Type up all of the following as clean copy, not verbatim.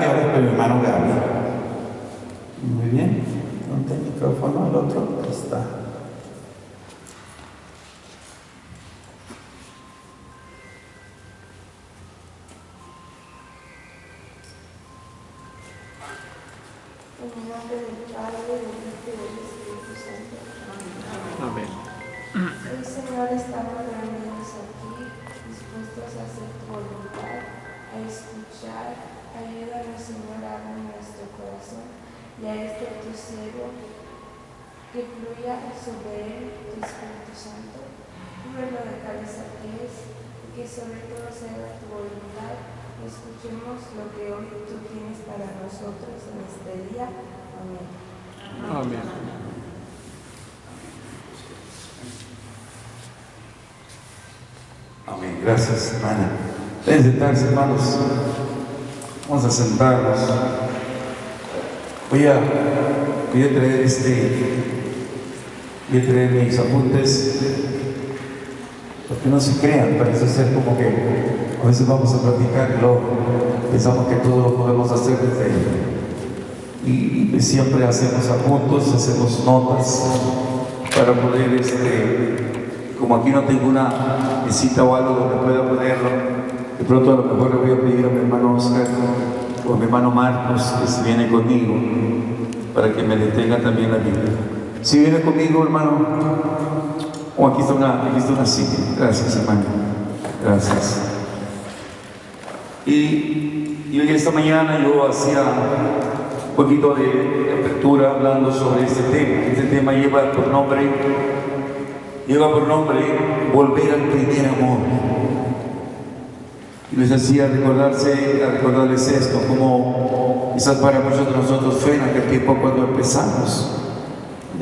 ahora es con mi hermano Gaby. Muy bien. ¿Dónde el micrófono? El otro. Ahí está. En el nombre del Padre, del Hijo y del Espíritu Santo. Amén. Hoy, Señor, estamos reunidos aquí, dispuestos a hacer tu voluntad, a escuchar. Ayúdanos, Señor, a abrir nuestro corazón y a este tu siervo, que fluya sobre él tu Espíritu Santo. Cúbrelo de cabeza a pies y que sobre todo se haga tu voluntad. Escuchemos lo que hoy tú tienes para nosotros en este día. Amén. Amén. Amén. Gracias, hermana. Deben sentarse, hermanos. Vamos a sentarnos. Voy a traer mis apuntes, porque no se crean, parece ser como que a veces vamos a platicarlo, pensamos que todo lo podemos hacer desde y siempre hacemos apuntes, hacemos notas para poder, como aquí no tengo una mesita o algo donde pueda ponerlo, de pronto a lo mejor le voy a pedir a mi hermano Oscar o a mi hermano Marcos que se viene conmigo para que me detenga también la Biblia. Si viene conmigo, hermano, o aquí está una silla. Gracias, hermano. Gracias. Y hoy esta mañana yo hacía un poquito de apertura hablando sobre este tema. Este tema lleva por nombre Volver al primer amor. Y les hacía recordarles esto, como quizás para muchos de nosotros fue en aquel tiempo cuando empezamos.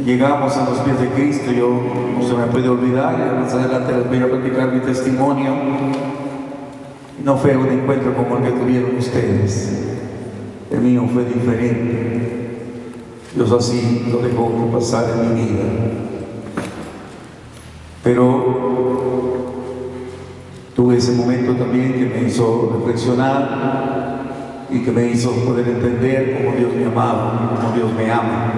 Llegamos a los pies de Cristo, yo no se me puede olvidar, y más adelante les voy a platicar mi testimonio. No fue un encuentro como el que tuvieron ustedes, el mío fue diferente. Dios así lo dejó pasar en mi vida. Pero tuve ese momento también que me hizo reflexionar y que me hizo poder entender cómo Dios me amaba, cómo Dios me ama.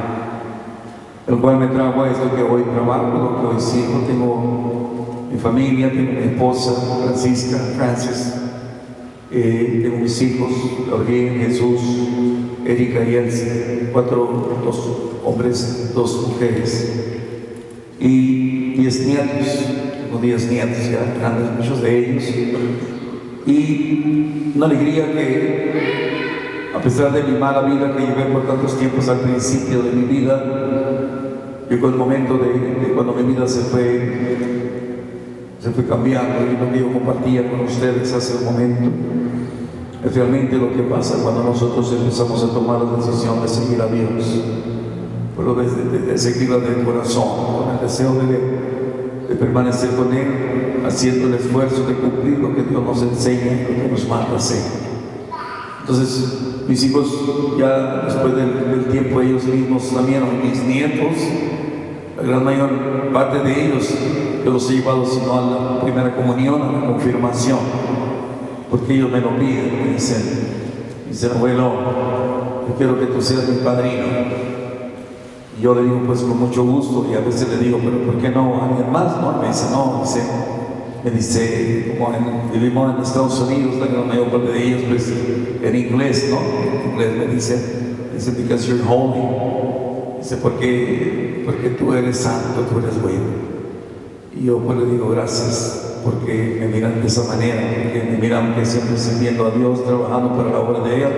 El cual me trajo a esto que hoy trabajo, lo que hoy sigo. Tengo mi familia, tengo mi esposa, Francis, tengo mis hijos, Gabriel, Jesús, Erika y Elsie, 2 hombres, 2 mujeres, y 10 nietos, tengo 10 nietos ya grandes, muchos de ellos, y una alegría que, a pesar de mi mala vida que llevé por tantos tiempos al principio de mi vida, llegó el momento de cuando mi vida se fue cambiando, y lo que yo compartía con ustedes hace un momento es realmente lo que pasa cuando nosotros empezamos a tomar la decisión de seguir a Dios, pero de seguirla del corazón, con el deseo de permanecer con Él, haciendo el esfuerzo de cumplir lo que Dios nos enseña, lo que nos manda hacer. Entonces, mis hijos ya después del tiempo, ellos mismos también, mis nietos, la gran mayor parte de ellos, yo los he llevado sino a la primera comunión, a la confirmación, porque ellos me lo piden, me dicen, abuelo, yo quiero que tú seas mi padrino. Y yo le digo, pues con mucho gusto, y a veces le digo, pero ¿por qué no alguien más? ¿No? Me dice, como vivimos en Estados Unidos, la gran mayor parte de ellos, pues en inglés, ¿no? En inglés me dice, because you're holy. Dice, porque tú eres santo, tú eres bueno. Y yo pues le digo, gracias, porque me miran de esa manera, porque me miran que siempre sirviendo a Dios, trabajando para la obra de Él.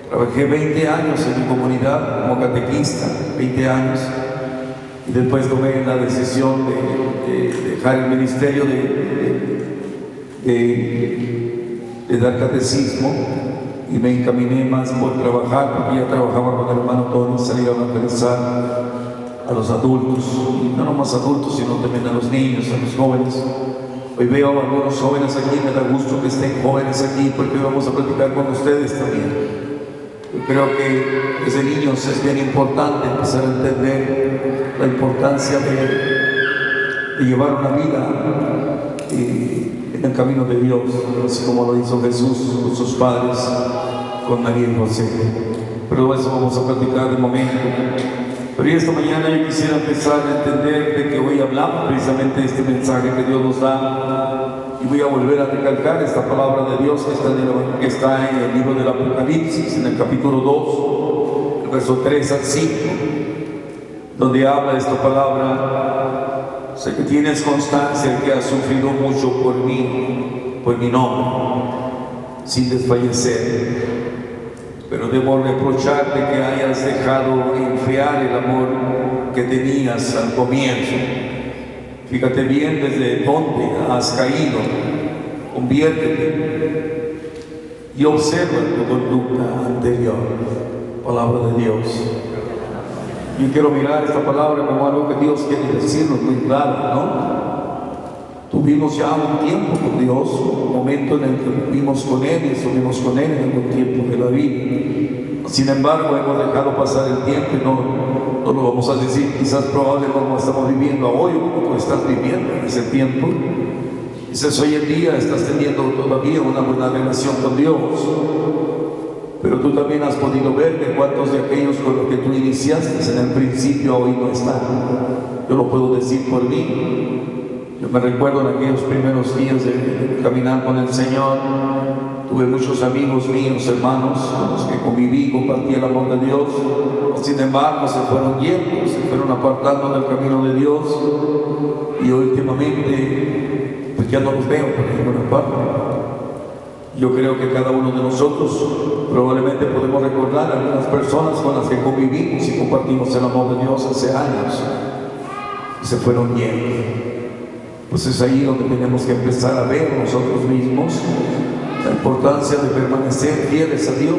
Trabajé 20 años en mi comunidad como catequista, 20 años, y después tomé la decisión de dejar el ministerio, de dar catecismo, y me encaminé más por trabajar, porque ya trabajaba con el hermano Tony, salir a evangelizar a los adultos, y no nomás adultos, sino también a los niños, a los jóvenes. Hoy veo a algunos jóvenes aquí, me da gusto que estén jóvenes aquí, porque hoy vamos a platicar con ustedes también. Yo creo que desde niños es bien importante empezar a entender la importancia de llevar una vida en el camino de Dios, así como lo hizo Jesús con sus padres, con María y José. Pero eso vamos a platicar de momento. Pero esta mañana yo quisiera empezar a entender de que hoy hablamos precisamente de este mensaje que Dios nos da. Y voy a volver a recalcar esta palabra de Dios que está en el libro del Apocalipsis, en el capítulo 2, el verso 3 al 5, donde habla esta palabra. Sé que tienes constancia que has sufrido mucho por mí, por mi nombre, sin desfallecer. Pero debo reprocharte que hayas dejado enfriar el amor que tenías al comienzo. Fíjate bien desde dónde has caído. Conviértete y observa tu conducta anterior. Palabra de Dios. Yo quiero mirar esta palabra como algo que Dios quiere decirnos muy claro, ¿no? Tuvimos ya un tiempo con Dios, un momento en el que vivimos con Él y estuvimos con Él en algún tiempo de la vida. Sin embargo, hemos dejado pasar el tiempo y no lo vamos a decir quizás probable como estamos viviendo hoy o como tú estás viviendo en ese tiempo. Quizás hoy en día estás teniendo todavía una buena relación con Dios, pero tú también has podido ver que cuántos de aquellos con los que tú iniciaste en el principio hoy no están. Yo lo puedo decir por mí. Yo me recuerdo en aquellos primeros días de caminar con el Señor, tuve muchos amigos míos, hermanos, con los que conviví, compartí el amor de Dios. Sin embargo, se fueron yendo, se fueron apartando del camino de Dios y últimamente pues ya no los veo por ninguna parte. Yo creo que cada uno de nosotros probablemente podemos recordar a algunas personas con las que convivimos y compartimos el amor de Dios hace años y se fueron yendo. Pues es ahí donde tenemos que empezar a ver nosotros mismos la importancia de permanecer fieles a Dios,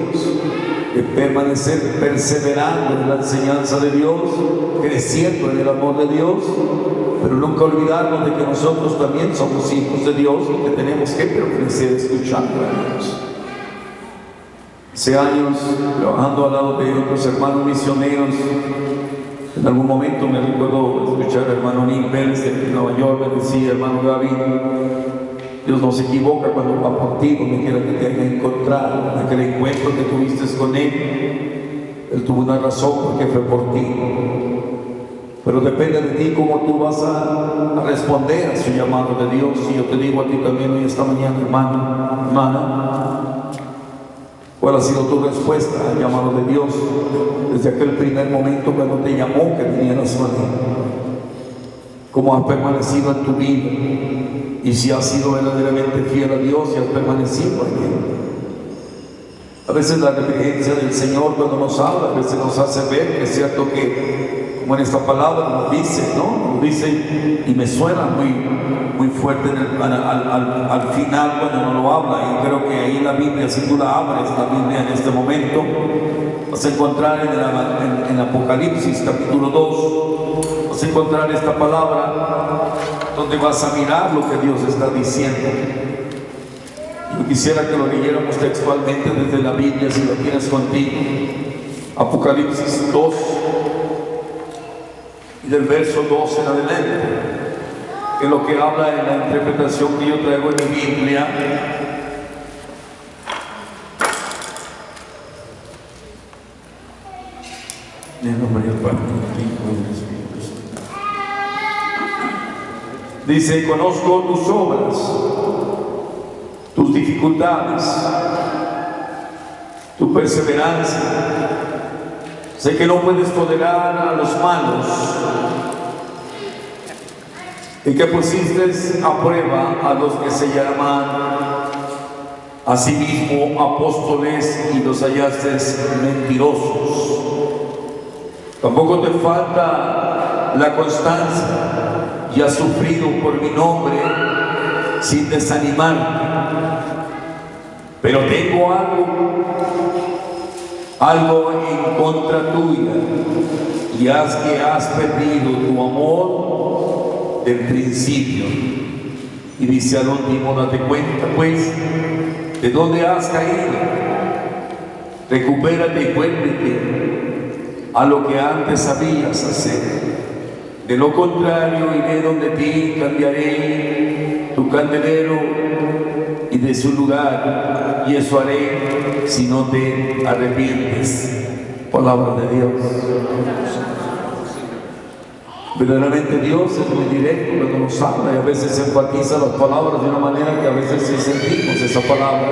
de permanecer perseverando en la enseñanza de Dios, creciendo en el amor de Dios, pero nunca olvidarnos de que nosotros también somos hijos de Dios y que tenemos que permanecer escuchando a Dios. Hace años, trabajando al lado de otros hermanos misioneros, en algún momento me recuerdo escuchar al hermano Nick Pérez de Nueva York, me decía: hermano Gaby, Dios no se equivoca cuando va por ti, donde quiera que te haya encontrado. En aquel encuentro que tuviste con Él tuvo una razón porque fue por ti. Pero depende de ti cómo tú vas a responder a su llamado de Dios. Y yo te digo a ti también hoy esta mañana, hermana, ¿cuál ha sido tu respuesta al llamado de Dios desde aquel primer momento cuando te llamó que vinieras a Él? ¿Cómo has permanecido en tu vida? Y si has sido verdaderamente fiel a Dios y has permanecido en Él. A veces la reverencia del Señor cuando nos habla, a veces nos hace ver que es cierto que, como en esta palabra nos dice, ¿no? Nos dice, y me suena muy fuerte al final cuando nos lo habla, y creo que ahí la Biblia, si tú la abres, la Biblia en este momento, vas a encontrar en Apocalipsis capítulo 2, vas a encontrar esta palabra donde vas a mirar lo que Dios está diciendo. Yo quisiera que lo leyéramos textualmente desde la Biblia, si lo tienes contigo. Apocalipsis 2 y del verso 2 en adelante, que es lo que habla en la interpretación que yo traigo en mi Biblia. En el nombre del Padre, del Hijo y del Espíritu Santo. Dice: conozco tus obras, tus dificultades, tu perseverancia. Sé que no puedes tolerar a los malos y que pusiste a prueba a los que se llaman a sí mismo apóstoles y los hallaste mentirosos. Tampoco te falta la constancia y has sufrido por mi nombre sin desanimarte. Pero tengo algo en contra tuya, y es que has perdido tu amor del principio. Y dice al último: date cuenta pues de dónde has caído, recupérate y vuélvete a lo que antes sabías hacer. De lo contrario, iré donde ti, cambiaré tu candelero y de su lugar, y eso haré si no te arrepientes. Palabra de Dios. Verdaderamente Dios es muy directo cuando nos habla y a veces enfatiza las palabras de una manera que a veces sí sentimos esa palabra,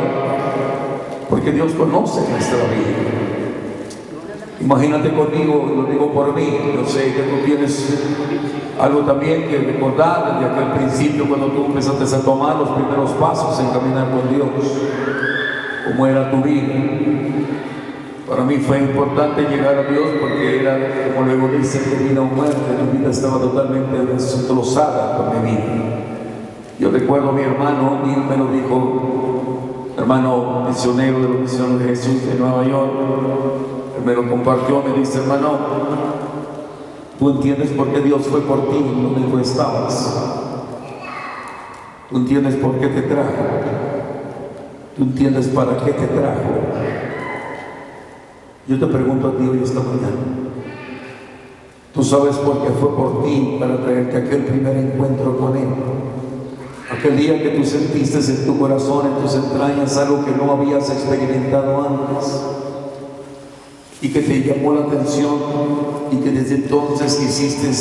porque Dios conoce nuestra vida. Imagínate conmigo, lo digo por mí, yo sé que tú tienes algo también que recordar desde aquel principio cuando tú empezaste a tomar los primeros pasos en caminar con Dios. ¿Cómo era tu vida? Para mí fue importante llegar a Dios porque era, como luego dicen, de vida o muerte. Mi vida estaba totalmente destrozada por mi vida. Yo recuerdo a mi hermano, y me lo dijo, hermano misionero de los misioneros de Jesús de Nueva York. Él me lo compartió, me dice, hermano, ¿tú entiendes por qué Dios fue por ti donde tú estabas? ¿Tú entiendes por qué te trajo? ¿Tú entiendes para qué te trajo? Yo te pregunto a ti hoy esta mañana, ¿tú sabes por qué fue por ti para traerte aquel primer encuentro con Él? Aquel día que tú sentiste en tu corazón, en tus entrañas, algo que no habías experimentado antes y que te llamó la atención y que desde entonces quisiste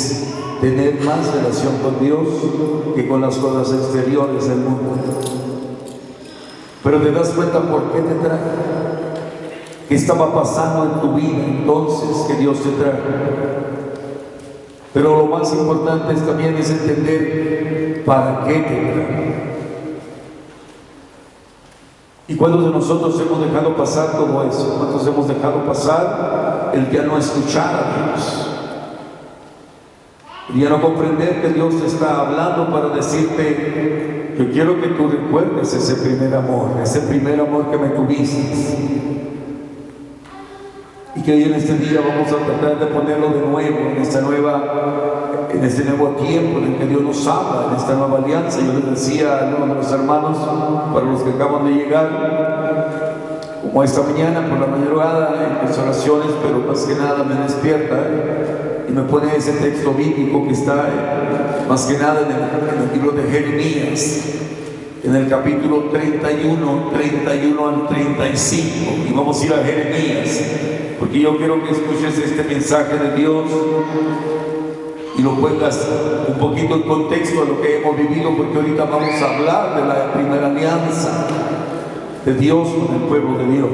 tener más relación con Dios que con las cosas exteriores del mundo. Pero te das cuenta por qué te trajo. ¿Qué estaba pasando en tu vida entonces que Dios te trajo? Pero lo más importante también es entender para qué te trajo. ¿Y cuántos de nosotros hemos dejado pasar todo eso? ¿Cuántos hemos dejado pasar el ya no escuchar a Dios? El ya no comprender que Dios te está hablando para decirte, yo quiero que tú recuerdes ese primer amor que me tuviste. Y que hoy en este día vamos a tratar de ponerlo de nuevo en este nuevo tiempo en el que Dios nos habla, en esta nueva alianza. Yo les decía a uno de los hermanos, para los que acaban de llegar, como esta mañana por la madrugada en mis oraciones, pero más que nada me despierta y me pone ese texto bíblico que está más que nada en el libro de Jeremías, en el capítulo 31 al 35, y vamos a ir a Jeremías, porque yo quiero que escuches este mensaje de Dios y lo pongas un poquito en contexto a lo que hemos vivido, porque ahorita vamos a hablar de la primera alianza de Dios con el pueblo de Dios,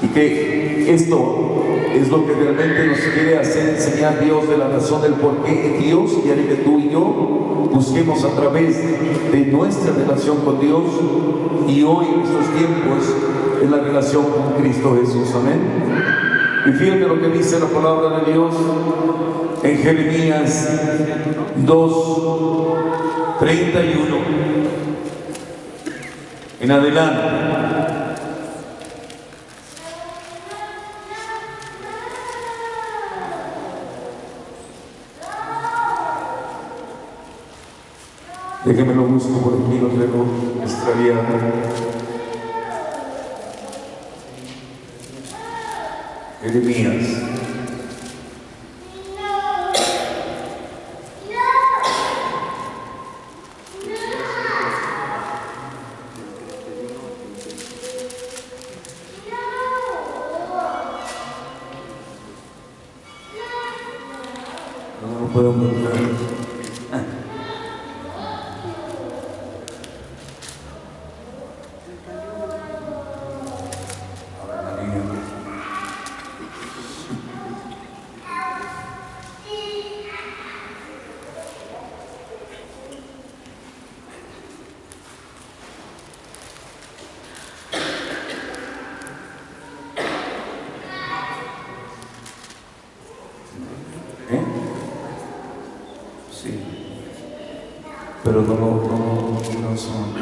y que esto es lo que realmente nos quiere hacer enseñar Dios, de la razón del por qué Dios quiere que tú y yo busquemos a través de nuestra relación con Dios, y hoy en estos tiempos en la relación con Cristo Jesús. Amén. Y fíjate lo que dice la palabra de Dios en Jeremías 2:31 en adelante. Déjeme lo busco por aquí, lo traigo extraviado. Jeremías. No lo puedo encontrar. Sí, pero no son.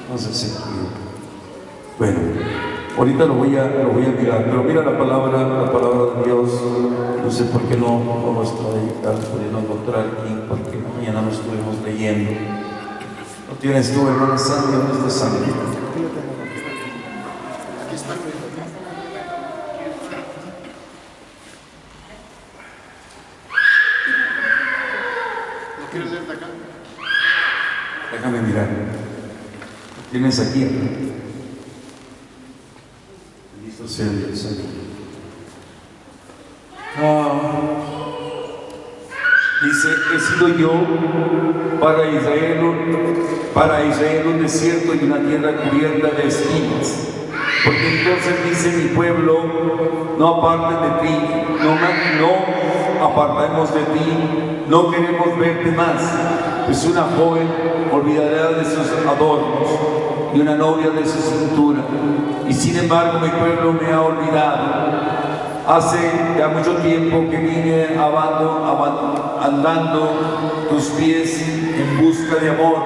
No sé si. Bueno, ahorita lo voy a mirar, pero mira la palabra de Dios. No sé por qué no lo estoy pudiendo encontrar aquí, porque mañana lo estuvimos leyendo. ¿No tienes tú, hermana Sandra? ¿Dónde está Sandra? Déjame mirar. ¿Tienes aquí? Bendito sea Dios, Señor. Dice, he sido yo para Israel un desierto y una tierra cubierta de espinas. Porque entonces dice mi pueblo, no aparten de ti, no apartemos de ti, no queremos verte más. Pues una joven olvidará de sus adornos y una novia de su cintura. Y sin embargo mi pueblo me ha olvidado. Hace ya mucho tiempo que vine andando tus pies en busca de amor.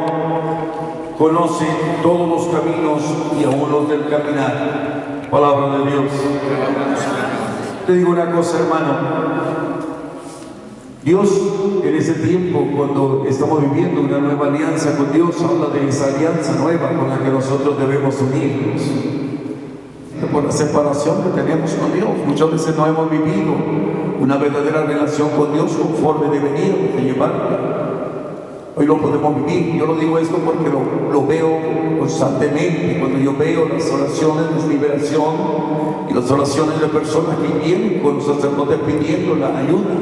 Conoce todos los caminos y aún los del caminar. Palabra de Dios. Te digo una cosa, hermano. Dios en ese tiempo, cuando estamos viviendo una nueva alianza con Dios, habla de esa alianza nueva con la que nosotros debemos unirnos. Por la separación que tenemos con Dios, muchas veces no hemos vivido una verdadera relación con Dios conforme deberíamos de llevarla. Hoy lo podemos vivir. Yo lo digo esto porque lo veo constantemente. Cuando yo veo las oraciones de liberación y las oraciones de personas que vienen con los sacerdotes pidiendo la ayuda,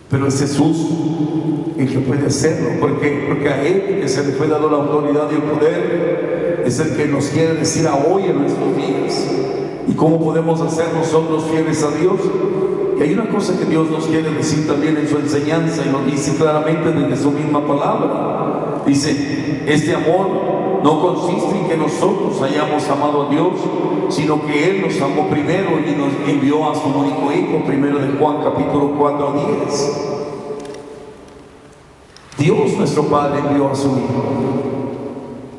pero es Jesús el que puede hacerlo, porque a Él que se le fue dado la autoridad y el poder, es el que nos quiere decir a hoy en nuestros días. ¿Y cómo podemos hacer nosotros fieles a Dios? Y hay una cosa que Dios nos quiere decir también en su enseñanza, y lo dice claramente desde su misma palabra. Dice, este amor no consiste en que nosotros hayamos amado a Dios, sino que Él nos amó primero y nos envió a su único Hijo. Primero de Juan capítulo 4:10. Dios nuestro Padre envió a su Hijo.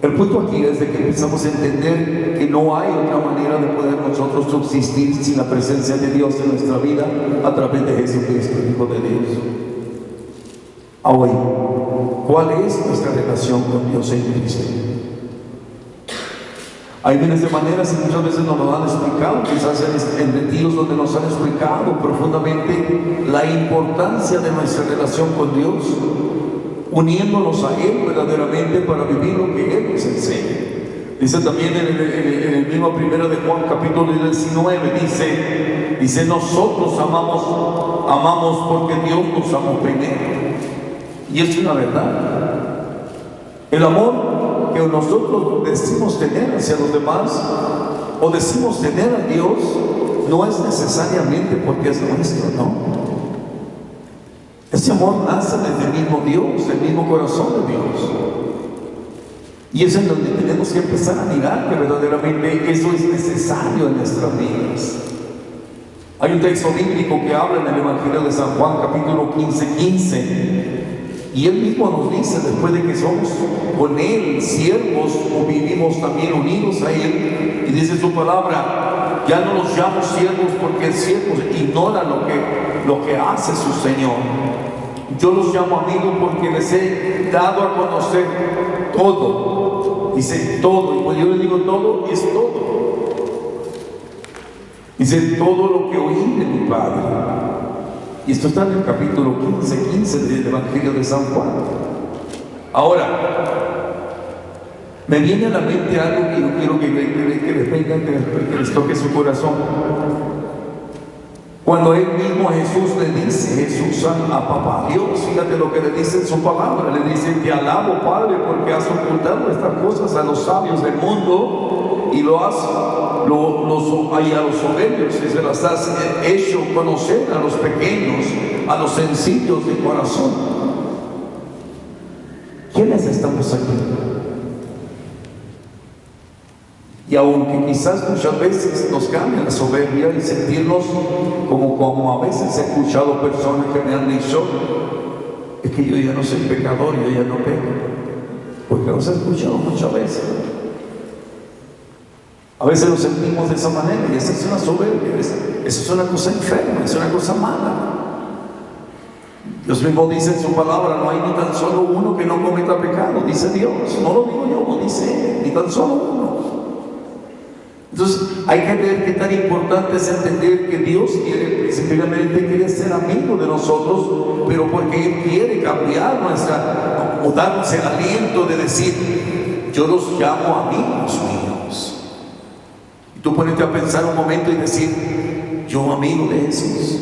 El punto aquí es de que empezamos a entender que no hay otra manera de poder nosotros subsistir sin la presencia de Dios en nuestra vida a través de Jesucristo, el Hijo de Dios. Ahora, ¿cuál es nuestra relación con Dios en Cristo? Hay miles de maneras y muchas veces nos lo han explicado, quizás en retiros donde nos han explicado profundamente la importancia de nuestra relación con Dios, uniéndonos a Él verdaderamente para vivir lo que Él nos enseña. Dice también en el mismo primero de Juan capítulo 19, dice nosotros amamos porque Dios nos amó primero. Y es una verdad. El amor que nosotros decimos tener hacia los demás o decimos tener a Dios no es necesariamente porque es nuestro, no. Ese amor nace desde el mismo Dios, del mismo corazón de Dios. Y es en donde tenemos que empezar a mirar que verdaderamente eso es necesario en nuestras vidas. Hay un texto bíblico que habla en el Evangelio de San Juan, capítulo 15, y Él mismo nos dice, después de que somos con Él siervos o vivimos también unidos a Él, y dice su palabra, ya no los llamo siervos porque el siervo ignora lo que hace su Señor. Yo los llamo amigos porque les he dado a conocer todo. Dice todo, y cuando yo les digo todo, es todo. Dice todo lo que oí de mi Padre. Y esto está en el capítulo 15 del Evangelio de San Juan. Ahora, me viene a la mente algo que yo quiero que les venga, que les toque su corazón. Cuando Él mismo Jesús le dice, Jesús a Papá Dios, fíjate lo que le dice en su palabra, le dice, te alabo Padre porque has ocultado estas cosas a los sabios del mundo y a los soberbios y se las has hecho conocer a los pequeños, a los sencillos de corazón. ¿Quiénes estamos aquí? Y aunque quizás muchas veces nos cambia la soberbia y sentirnos como a veces he escuchado personas que me han dicho, es que yo ya no soy pecador, yo ya no peco, porque los he escuchado muchas veces. A veces lo sentimos de esa manera y esa es una soberbia, esa es una cosa enferma, es una cosa mala. Dios mismo dice en su palabra, no hay ni tan solo uno que no cometa pecado, dice Dios, no lo digo yo, lo dice Él, ni tan solo uno. Entonces hay que ver qué tan importante es entender que Dios quiere ser amigo de nosotros, pero porque Él quiere cambiar o darnos el aliento de decir: yo los llamo amigos míos. Y tú ponete a pensar un momento y decir: yo amigo de esos,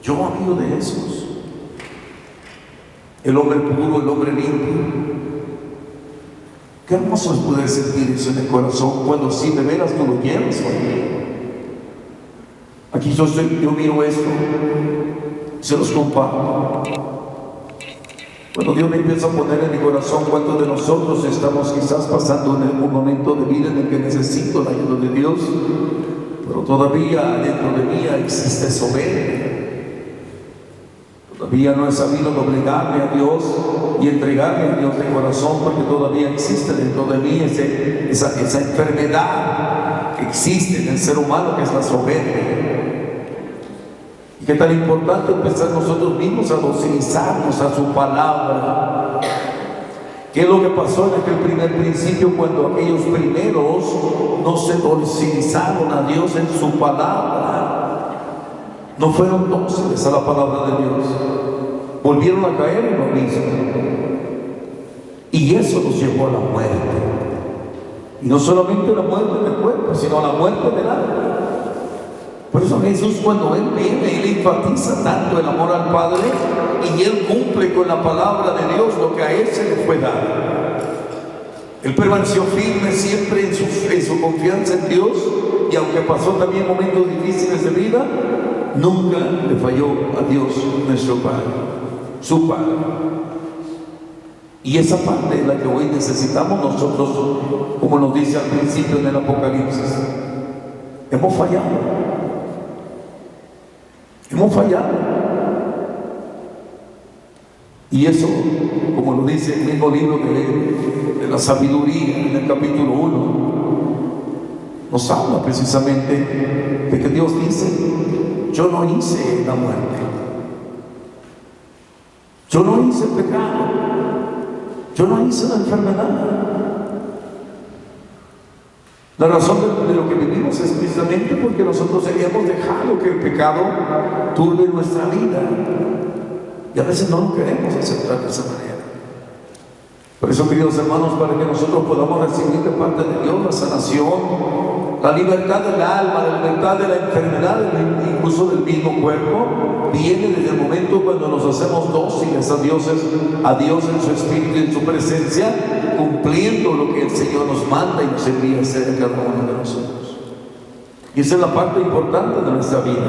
yo amigo de esos. El hombre puro, el hombre limpio. Qué hermoso es poder sentir eso en el corazón cuando sí de veras tú lo llevas contigo. Aquí yo miro esto, se los comparto. Cuando Dios me empieza a poner en mi corazón, ¿cuántos de nosotros estamos quizás pasando en un momento de vida en el que necesito la ayuda de Dios? Pero todavía dentro de mí existe soberbia. Todavía no he sabido doblegarme a Dios y entregarme a Dios de corazón, porque todavía existe dentro de mí esa enfermedad que existe en el ser humano, que es la soberbia. Y qué tan importante empezar nosotros mismos a docilizarnos a su palabra. ¿Qué es lo que pasó en aquel primer principio cuando aquellos primeros no se docilizaron a Dios en su palabra? No fueron dóciles a la palabra de Dios. Volvieron a caer en lo mismo. Y eso los llevó a la muerte. Y no solamente la muerte del cuerpo, sino a la muerte del alma. Por eso Jesús, cuando Él viene, Él enfatiza tanto el amor al Padre, y Él cumple con la palabra de Dios lo que a Él se le fue dado. Él permaneció firme siempre en su confianza en Dios, y aunque pasó también momentos difíciles de vida, nunca le falló a Dios nuestro Padre, su Padre. Y esa parte es la que hoy necesitamos nosotros, como nos dice al principio en el Apocalipsis. Hemos fallado. Hemos fallado. Y eso, como lo dice el mismo libro de la sabiduría, en el capítulo 1, nos habla precisamente de que Dios dice: yo no hice la muerte, yo no hice el pecado, yo no hice la enfermedad. La razón de lo que vivimos es precisamente porque nosotros hemos dejado que el pecado turbe nuestra vida, y a veces no lo queremos aceptar de esa manera. Por eso, queridos hermanos, para que nosotros podamos recibir de parte de Dios la sanación, la libertad del alma, la libertad de la enfermedad, incluso del mismo cuerpo, viene desde el momento cuando nos hacemos dóciles a Dios en su espíritu y en su presencia, cumpliendo lo que el Señor nos manda y nos envía a hacer en cada uno de nosotros. Y esa es la parte importante de nuestra vida.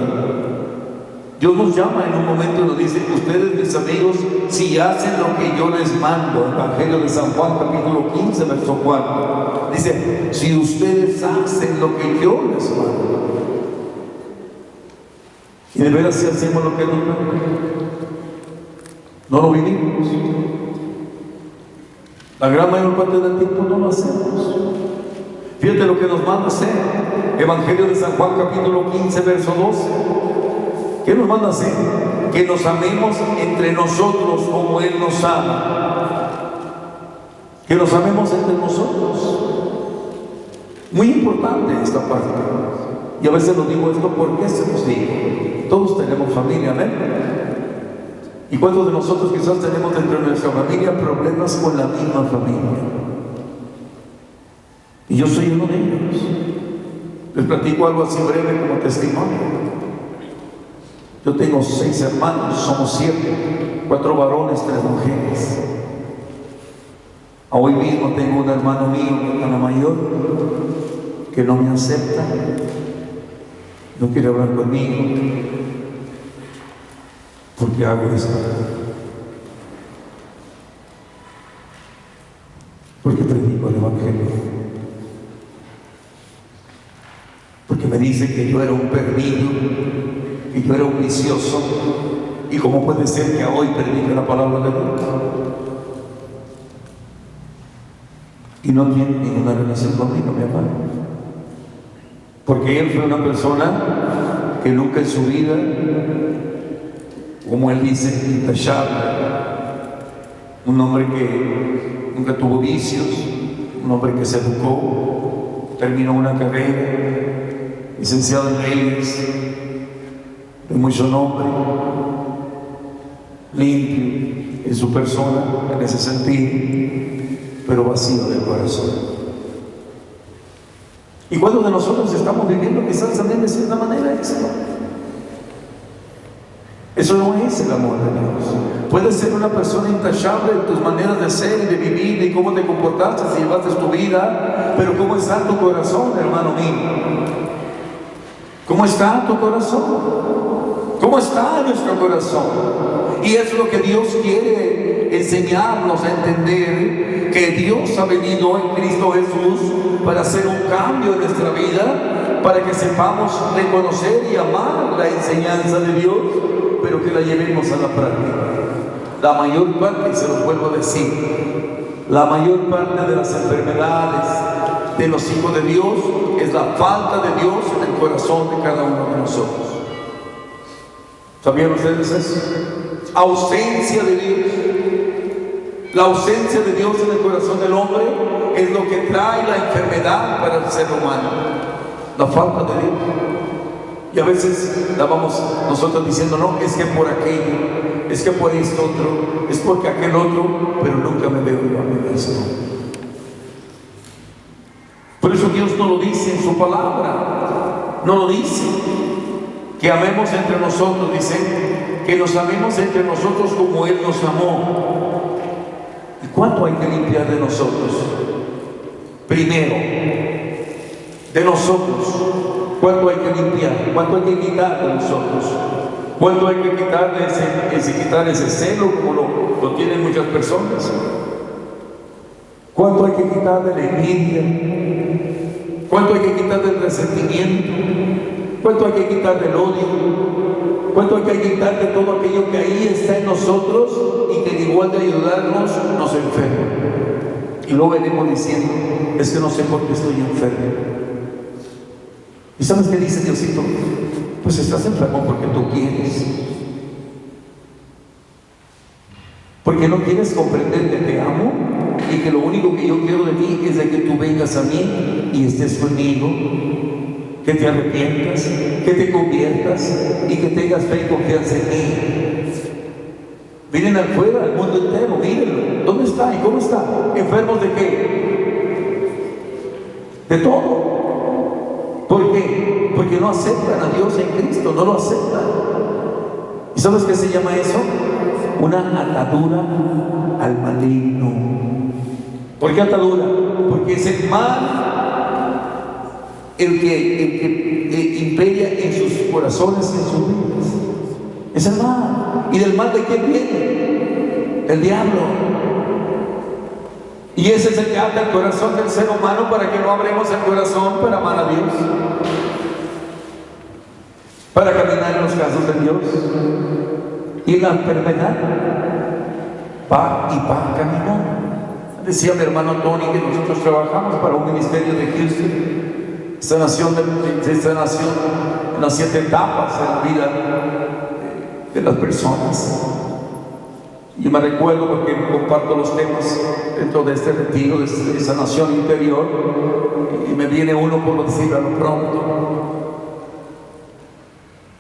Dios nos llama en un momento y nos dice: ustedes, mis amigos, si hacen lo que yo les mando. Evangelio de San Juan, capítulo 15, verso 4. Dice: si ustedes hacen lo que yo les mando. Y de veras, si hacemos lo que nos manda, no lo vivimos. La gran mayor parte del tiempo no lo hacemos. Fíjate lo que nos manda hacer. Evangelio de San Juan, capítulo 15, verso 12. ¿Qué nos manda hacer? Que nos amemos entre nosotros como Él nos ama. Que nos amemos entre nosotros. Muy importante esta parte. Y a veces nos digo esto, ¿por qué se nos digo? Todos tenemos familia, ¿ven? ¿Y cuántos de nosotros quizás tenemos dentro de nuestra familia problemas con la misma familia? Y yo soy uno de ellos. Les platico algo así breve como testimonio. Yo tengo 6 hermanos, somos 7, 4 varones, 3 mujeres. Hoy mismo tengo un hermano mío, mi hermano mayor, que no me acepta, no quiere hablar conmigo, porque hago esto. Porque predico el Evangelio. Porque me dice que yo era un perdido, que yo era un vicioso. ¿Y cómo puede ser que hoy predique la palabra de Dios? Y no tiene ninguna relación conmigo, mi hermano. Porque él fue una persona que nunca en su vida, como él dice, intachable. Un hombre que nunca tuvo vicios, un hombre que se educó, terminó una carrera, licenciado en leyes, de mucho nombre, limpio en su persona, en ese sentido, pero vacío del corazón. ¿Y cuántos de nosotros estamos viviendo quizás también de cierta manera eso? Eso no es el amor de Dios. Puedes ser una persona intachable en tus maneras de ser y de vivir y cómo te comportaste, si llevaste tu vida, pero ¿cómo está tu corazón, hermano mío? ¿Cómo está tu corazón? ¿Cómo está nuestro corazón? Y es lo que Dios quiere enseñarnos a entender, que Dios ha venido en Cristo Jesús para hacer un cambio en nuestra vida, para que sepamos reconocer y amar la enseñanza de Dios, pero que la llevemos a la práctica. La mayor parte, y se lo vuelvo a decir, la mayor parte de las enfermedades de los hijos de Dios es la falta de Dios en el corazón de cada uno de nosotros. ¿Sabían ustedes eso? Ausencia de Dios. La ausencia de Dios en el corazón del hombre es lo que trae la enfermedad para el ser humano. La falta de Dios. Y a veces la vamos nosotros diciendo, no, es que por aquello, es que por esto otro, es porque aquel otro, pero nunca me veo yo a mí mismo. Por eso Dios no lo dice en su palabra, no lo dice. Que amemos entre nosotros, dice, que nos amemos entre nosotros como Él nos amó. ¿Y cuánto hay que limpiar de nosotros? Primero, de nosotros. ¿Cuánto hay que limpiar? ¿Cuánto hay que quitar de nosotros? ¿Cuánto hay que quitar de ese celo como lo tienen muchas personas? ¿Cuánto hay que quitar de la envidia? ¿Cuánto hay que quitar del resentimiento? ¿Cuánto hay que quitar del odio? ¿Cuánto hay que quitar de todo aquello que ahí está en nosotros y que en igual de ayudarnos nos enferma? Y luego venimos diciendo, es que no sé por qué estoy enfermo. ¿Y sabes qué dice Diosito? Pues estás enfermo porque tú quieres. Porque no quieres comprender que te amo y que lo único que yo quiero de ti es de que tú vengas a mí y estés conmigo, que te arrepientas, que te conviertas y que tengas fe y confianza en mí. Miren afuera, al mundo entero, mírenlo. ¿Dónde está y cómo está? ¿Enfermos de qué? De todo. ¿Por qué? Porque no aceptan a Dios en Cristo, no lo aceptan. ¿Y sabes qué se llama eso? Una atadura al maligno. ¿Por qué atadura? Porque es el mal el que imperia en sus corazones y en sus vidas. Es el mal. ¿Y del mal de quién viene? El diablo. Y ese es el que ata el corazón del ser humano para que no abremos el corazón para amar a Dios, para caminar en los casos de Dios. Y la enfermedad va y va caminando. Decía mi hermano Tony que nosotros trabajamos para un ministerio de Houston, sanación en las 7 etapas de la vida de las personas. Yo me recuerdo porque comparto los temas dentro de este retiro de sanación interior y me viene uno por decir a lo pronto,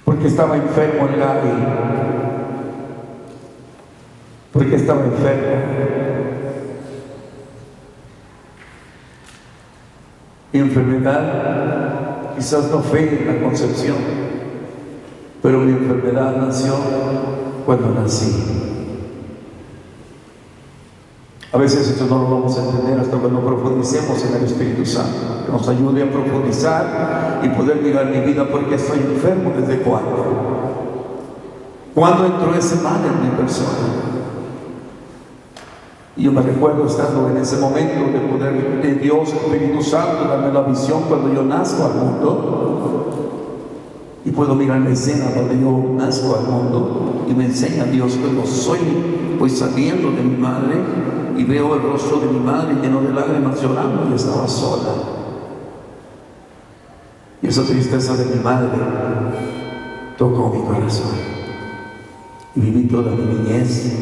porque estaba enfermo el Gaby, porque estaba enfermo. Mi enfermedad quizás no fue en la concepción, pero mi enfermedad nació cuando nací. A veces esto no lo vamos a entender hasta cuando profundicemos en el Espíritu Santo, que nos ayude a profundizar y poder mirar mi vida. Porque estoy enfermo, ¿desde cuándo? ¿Cuándo entró ese mal en mi persona? Y yo me recuerdo estando en ese momento de poder de Dios, el Espíritu Santo, darme la visión cuando yo nazco al mundo. Y puedo mirar la escena donde yo nazco al mundo y me enseña Dios cuando voy saliendo de mi madre y veo el rostro de mi madre lleno de lágrimas llorando, y estaba sola. Y esa tristeza de mi madre tocó mi corazón. Y viví toda mi niñez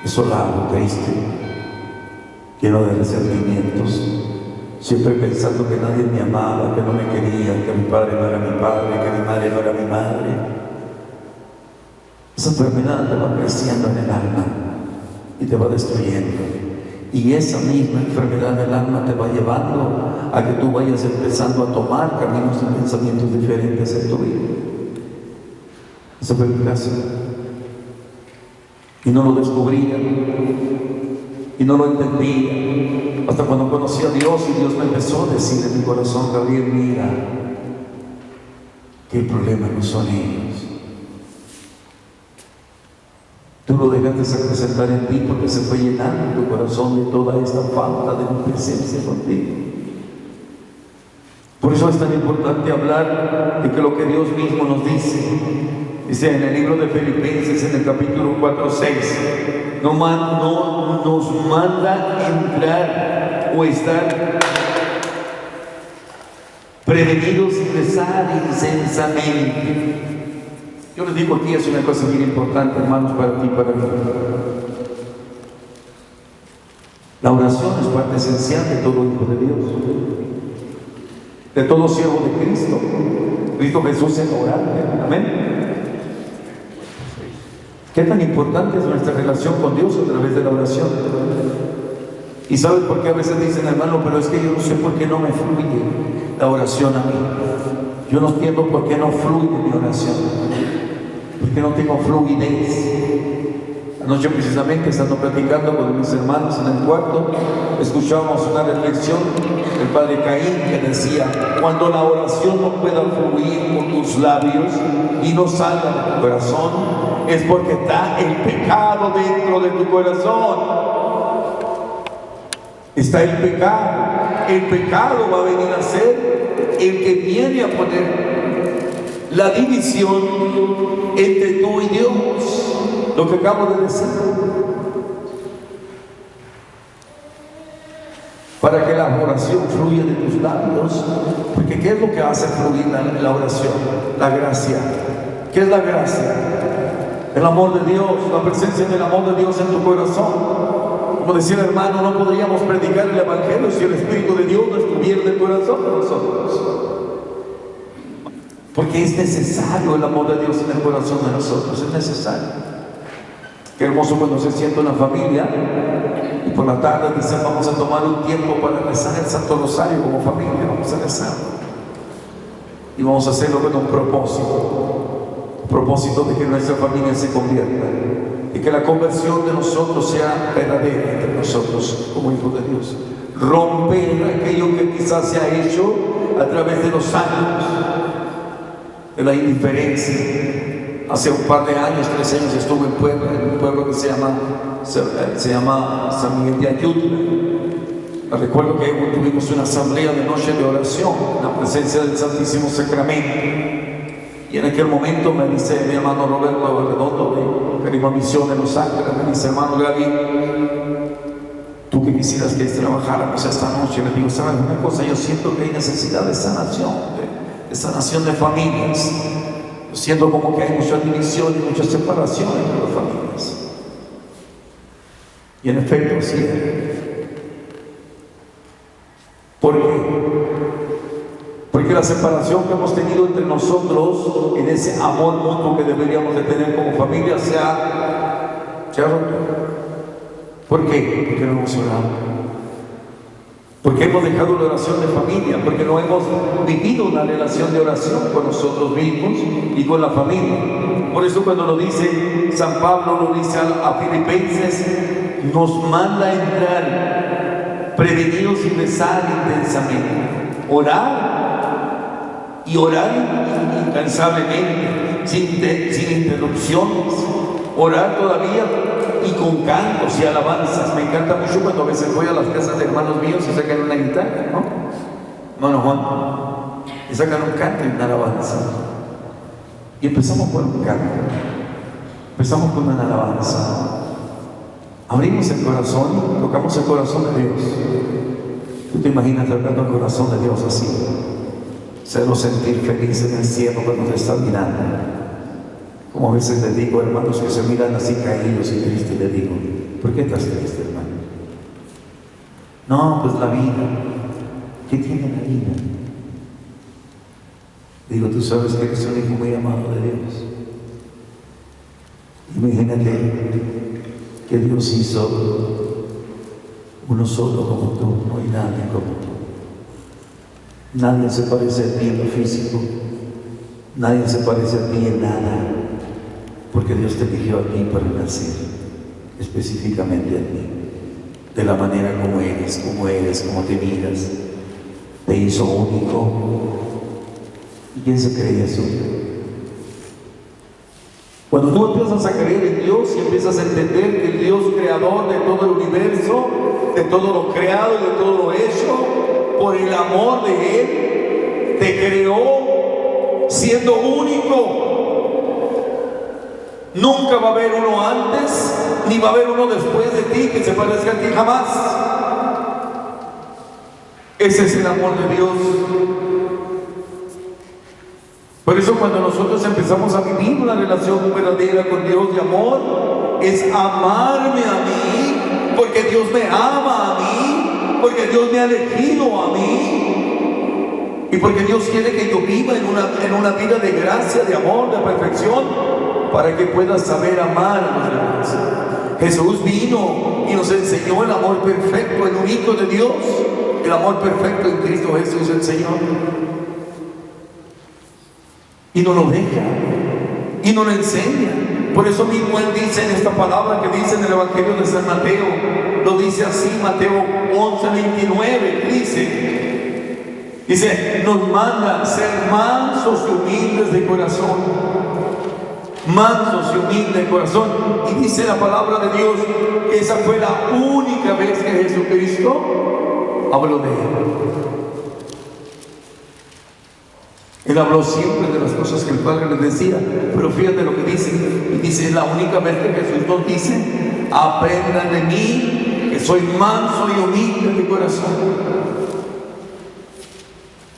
desolado, triste, lleno de resentimientos, siempre pensando que nadie me amaba, que no me quería, que mi padre no era mi padre, que mi madre no era mi madre. Esa enfermedad te va creciendo en el alma y te va destruyendo. Y esa misma enfermedad del alma te va llevando a que tú vayas empezando a tomar caminos y pensamientos diferentes en tu vida. Ese fue mi caso. Y no lo descubría, y no lo entendía, hasta cuando conocí a Dios y Dios me empezó a decir en mi corazón: Gabriel, mira, que el problema no son ellos. Tú lo dejaste presentar en ti porque se fue llenando tu corazón de toda esta falta de mi presencia contigo. Por eso es tan importante hablar de que lo que Dios mismo nos dice. Dice en el libro de Filipenses, en el capítulo 4:6, no nos manda entrar o estar prevenidos y rezar incesamente. Yo les digo aquí, es una cosa bien importante, hermanos, para ti y para mí. La oración es parte esencial de todo hijo de Dios, de todo siervo de Cristo. Cristo Jesús es orante. Amén. ¿Qué tan importante es nuestra relación con Dios a través de la oración? ¿Y sabes por qué a veces dicen, hermano, pero es que yo no sé por qué no me fluye la oración a mí? Yo no entiendo por qué no fluye mi oración, porque no tengo fluidez. Anoche precisamente, estando platicando con mis hermanos en el cuarto, escuchábamos una reflexión del padre Caín que decía: cuando la oración no pueda fluir por tus labios y no salga de tu corazón, es porque está el pecado dentro de tu corazón. Está el pecado. El pecado va a venir a ser el que viene a poner la división entre tú y Dios. Lo que acabo de decir. Para que la oración fluya de tus labios. Porque ¿qué es lo que hace fluir la oración? La gracia. ¿Qué es la gracia? El amor de Dios, la presencia del amor de Dios en tu corazón. Como decía el hermano, no podríamos predicar el Evangelio si el Espíritu de Dios no estuviera en el corazón de nosotros. Porque es necesario el amor de Dios en el corazón de nosotros, es necesario. Qué hermoso cuando se sienta una familia y por la tarde dicen: vamos a tomar un tiempo para rezar el Santo Rosario como familia, vamos a rezar. Y vamos a hacerlo con un propósito de que nuestra familia se convierta y que la conversión de nosotros sea verdadera entre nosotros como hijos de Dios. Romper aquello que quizás se ha hecho a través de los años, de la indiferencia. Hace un par de años, 3 años, estuve en Puebla, en un pueblo que se llama San Miguel de Ayutla. Recuerdo que tuvimos una asamblea de noche de oración en la presencia del Santísimo Sacramento. Y en aquel momento me dice mi hermano Roberto Redondo de Carisma Misión de Los Ángeles, me dice: hermano Gaby, tú que quisieras que trabajáramos esta noche. Le digo: ¿sabes una cosa? Yo siento que hay necesidad de sanación, de sanación de familias. Siento como que hay mucha división y mucha separación entre las familias. Y en efecto, así es. ¿Por qué? Porque la separación que hemos tenido entre nosotros, en ese amor mutuo que deberíamos de tener como familia, se ha roto. ¿Por qué? Porque no hemos orado. Porque hemos dejado la oración de familia, porque no hemos vivido una relación de oración con nosotros mismos y con la familia. Por eso cuando lo dice San Pablo, lo dice a Filipenses, nos manda a entrar prevenidos y rezar intensamente. Orar y orar incansablemente, sin interrupciones. Orar todavía y con cantos y alabanzas. Me encanta mucho cuando a veces voy a las casas de hermanos míos y sacan una guitarra, ¿no? Hermano Juan, y sacan un canto y una alabanza. Y empezamos con un canto, empezamos con una alabanza. Abrimos el corazón, tocamos el corazón de Dios. ¿Tú te imaginas tocando el corazón de Dios así? Hacerlo sentir feliz en el cielo cuando te está mirando. Como a veces les digo, hermanos que se miran así caídos y tristes, les digo: ¿por qué estás triste, hermano? No, pues la vida. ¿Qué tiene la vida? Digo, tú sabes que eres un hijo muy amado de Dios. Imagínate que Dios hizo uno solo como tú, no hay nadie como tú. Nadie se parece a ti en lo físico, nadie se parece a ti en nada, porque Dios te eligió a ti para nacer, específicamente a ti, de la manera como eres, como te miras, te hizo único. ¿Y quién se cree eso? Cuando tú empiezas a creer en Dios y empiezas a entender que el Dios creador de todo el universo, de todo lo creado y de todo lo hecho, por el amor de Él, te creó siendo único. Nunca va a haber uno antes, ni va a haber uno después de ti que se parezca a ti, jamás. Ese es el amor de Dios. Por eso cuando nosotros empezamos a vivir una relación verdadera con Dios de amor, es amarme a mí, porque Dios me ama a mí, porque Dios me ha elegido a mí, y porque Dios quiere que yo viva en una vida de gracia, de amor, de perfección, para que pueda saber amar a los demás. Jesús vino y nos enseñó el amor perfecto, el único de Dios, el amor perfecto en Cristo Jesús el Señor. Y nos lo deja, y nos lo enseña. Por eso mismo Él dice en esta palabra que dice en el Evangelio de San Mateo, lo dice así, Mateo 11:29, dice, nos manda ser mansos y humildes de corazón, mansos y humildes de corazón. Y dice la palabra de Dios que esa fue la única vez que Jesucristo habló de Él. Él habló siempre de las cosas que el Padre les decía, pero fíjate lo que dice. Y dice, es la única vez que Jesús nos dice, aprendan de mí, que soy manso y humilde de corazón.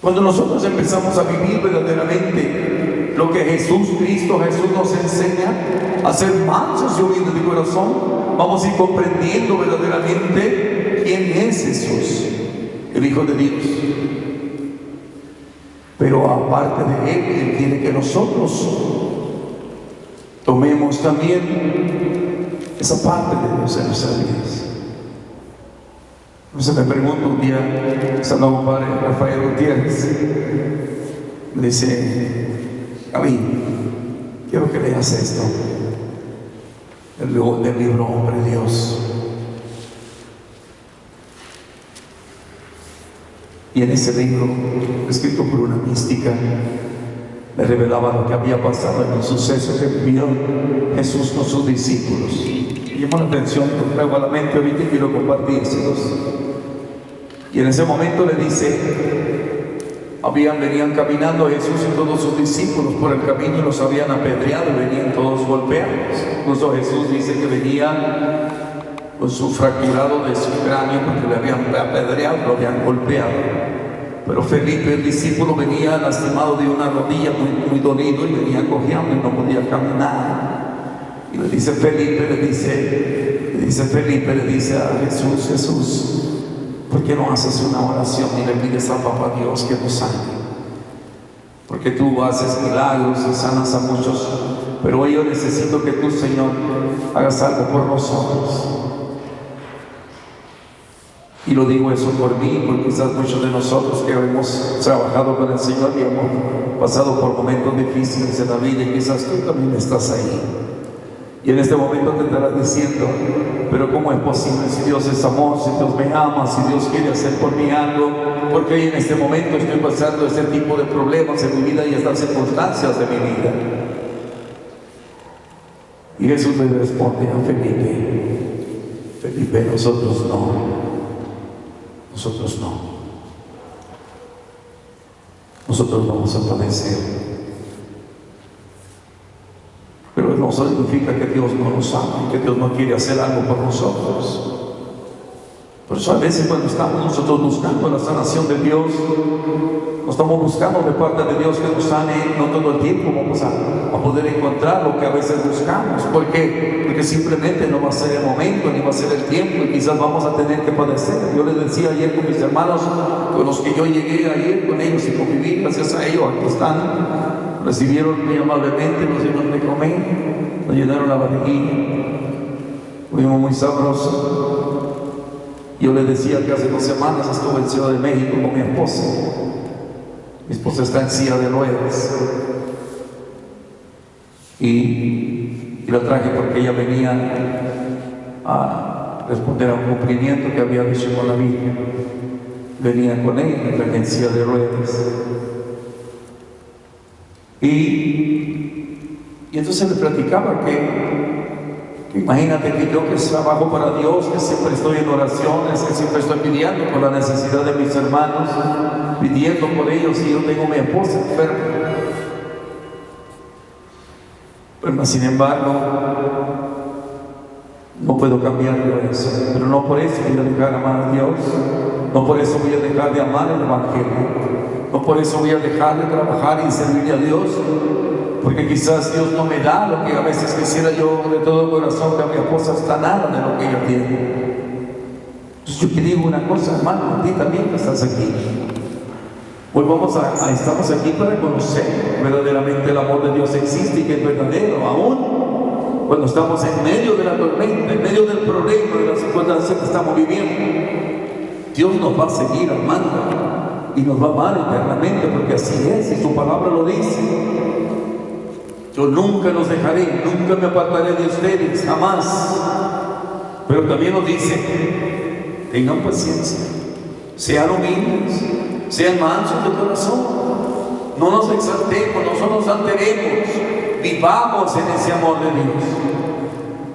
Cuando nosotros empezamos a vivir verdaderamente lo que Jesús nos enseña, a ser mansos y humildes de corazón, vamos a ir comprendiendo verdaderamente quién es Jesús, el Hijo de Dios. Pero aparte de Él quiere que nosotros tomemos también esa parte de Dios en nuestras vidas. Entonces me pregunto un día, Santo Padre Rafael Gutiérrez, me dice, Gaby, quiero que leas esto, del libro Hombre Dios. Y en ese libro, escrito por una mística, me revelaba lo que había pasado en el suceso que vivió Jesús con sus discípulos. Me llamó la atención, lo traigo a la mente ahorita y quiero compartírselos. Y en ese momento le dice, venían caminando Jesús y todos sus discípulos por el camino y los habían apedreado y venían todos golpeados. Incluso Jesús dice que venía con su fracturado de su cráneo porque le habían apedreado, lo habían golpeado. Pero Felipe, el discípulo, venía lastimado de una rodilla, muy dolido, y venía cojeando y no podía caminar. Y le dice Felipe a Jesús, Jesús, ¿por qué no haces una oración y le pides al Papá Dios que nos sane? Porque tú haces milagros y sanas a muchos, pero hoy yo necesito que tú, Señor, hagas algo por nosotros. Y lo digo eso por mí, porque quizás muchos de nosotros que hemos trabajado con el Señor y hemos pasado por momentos difíciles en la vida, y quizás tú también estás ahí. Y en este momento te estarás diciendo, pero ¿cómo es posible si Dios es amor, si Dios me ama, si Dios quiere hacer por mí algo? Porque hoy en este momento estoy pasando este tipo de problemas en mi vida y estas circunstancias de mi vida. Y Jesús le responde a Felipe, nosotros no. Nosotros vamos a padecer. Pero no significa que Dios no nos ama y que Dios no quiere hacer algo por nosotros. Por eso a veces cuando estamos nosotros buscando la sanación de Dios, no estamos buscando de parte de Dios que nos sane, no todo el tiempo vamos a poder encontrar lo que a veces buscamos. ¿Por qué? Porque simplemente no va a ser el momento, ni va a ser el tiempo, y quizás vamos a tener que padecer. Yo les decía ayer con mis hermanos, con los que yo llegué ayer con ellos y conviví, gracias a ellos, aquí están, recibieron muy amablemente, nos dieron de comer, nos llenaron la barriguilla, fuimos muy sabrosos. Yo les decía que hace 2 semanas estuve en Ciudad de México con mi esposa. Mi esposa está en silla de ruedas. Y la traje porque ella venía a responder a un cumplimiento que había hecho con la Virgen. Venía con ella, me traje en silla de ruedas. Y entonces le platicaba que imagínate que yo que trabajo para Dios, que siempre estoy en oraciones, que siempre estoy pidiendo por la necesidad de mis hermanos, pidiendo por ellos, y yo tengo a mi esposa enferma. Pero sin embargo, no puedo cambiar yo eso. Pero no por eso voy a dejar de amar a Dios, no por eso voy a dejar de amar el Evangelio, no por eso voy a dejar de trabajar y servirle a Dios, porque quizás Dios no me da lo que a veces quisiera yo de todo corazón, que a mi esposa está nada de lo que ella tiene. Entonces yo te digo una cosa, hermano, a ti también que estás aquí. Hoy estamos aquí para conocer verdaderamente el amor de Dios existe y que es verdadero, aún cuando estamos en medio de la tormenta, en medio del problema, de la circunstancia que estamos viviendo. Dios nos va a seguir amando y nos va a amar eternamente, porque así es, y su palabra lo dice. Yo nunca los dejaré, nunca me apartaré de ustedes, jamás. Pero también nos dice, tengan paciencia, sean humildes, sean mansos de corazón, no nos exaltemos, no nos alteremos, vivamos en ese amor de Dios.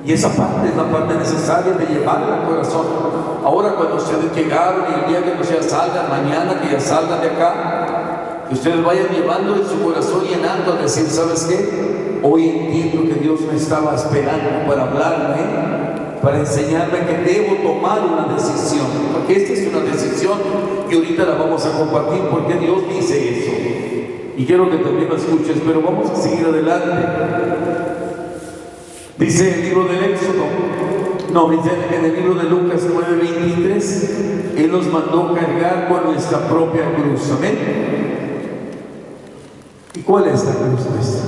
Y esa parte es la parte necesaria de llevarle al corazón. Ahora cuando ustedes llegaron y el día que ustedes salgan, mañana que ya salgan de acá, que ustedes vayan llevando en su corazón, llenando, a decir, ¿sabes qué? Hoy entiendo que Dios me estaba esperando para hablarme, para enseñarme que debo tomar una decisión, porque esta es una decisión y ahorita la vamos a compartir porque Dios dice eso. Y quiero que también lo escuches, pero vamos a seguir adelante. Dice el libro del Éxodo, dice en el libro de Lucas 9:23, Él nos mandó cargar con nuestra propia cruz. Amén. ¿Y cuál es la cruz nuestra?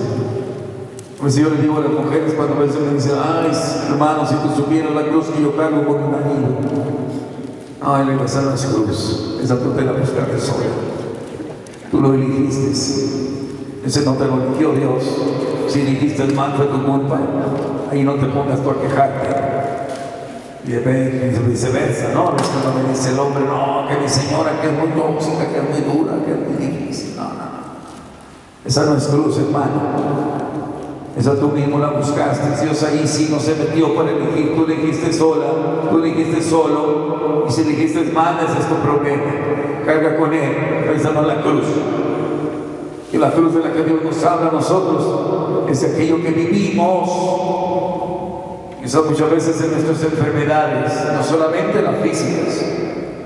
Pues yo le digo a las mujeres cuando a veces me dicen, ay, hermano, si tú supieras la cruz que yo cargo con mi marido. Ay, le vas a la cruz. Esa tú te la buscaste sola. Tú lo elegiste. Ese no te lo eligió Dios. Si elegiste el mal fue tu culpa. Ahí no te pongas tú a quejarte. Y viceversa, ¿no? Es cuando me dice el hombre, no, que mi señora que es muy tóxica, que es muy dura, que es muy difícil. No. Esa no es cruz, hermano. Esa tú mismo la buscaste. Dios ahí sí no se metió para elegir. Tú elegiste sola, tú elegiste solo. Y si elegiste mal, ese es tu problema. Carga con Él. Esa no es la cruz. Y la cruz de la que Dios nos habla a nosotros es aquello que vivimos. Quizás muchas veces en nuestras enfermedades, no solamente las físicas,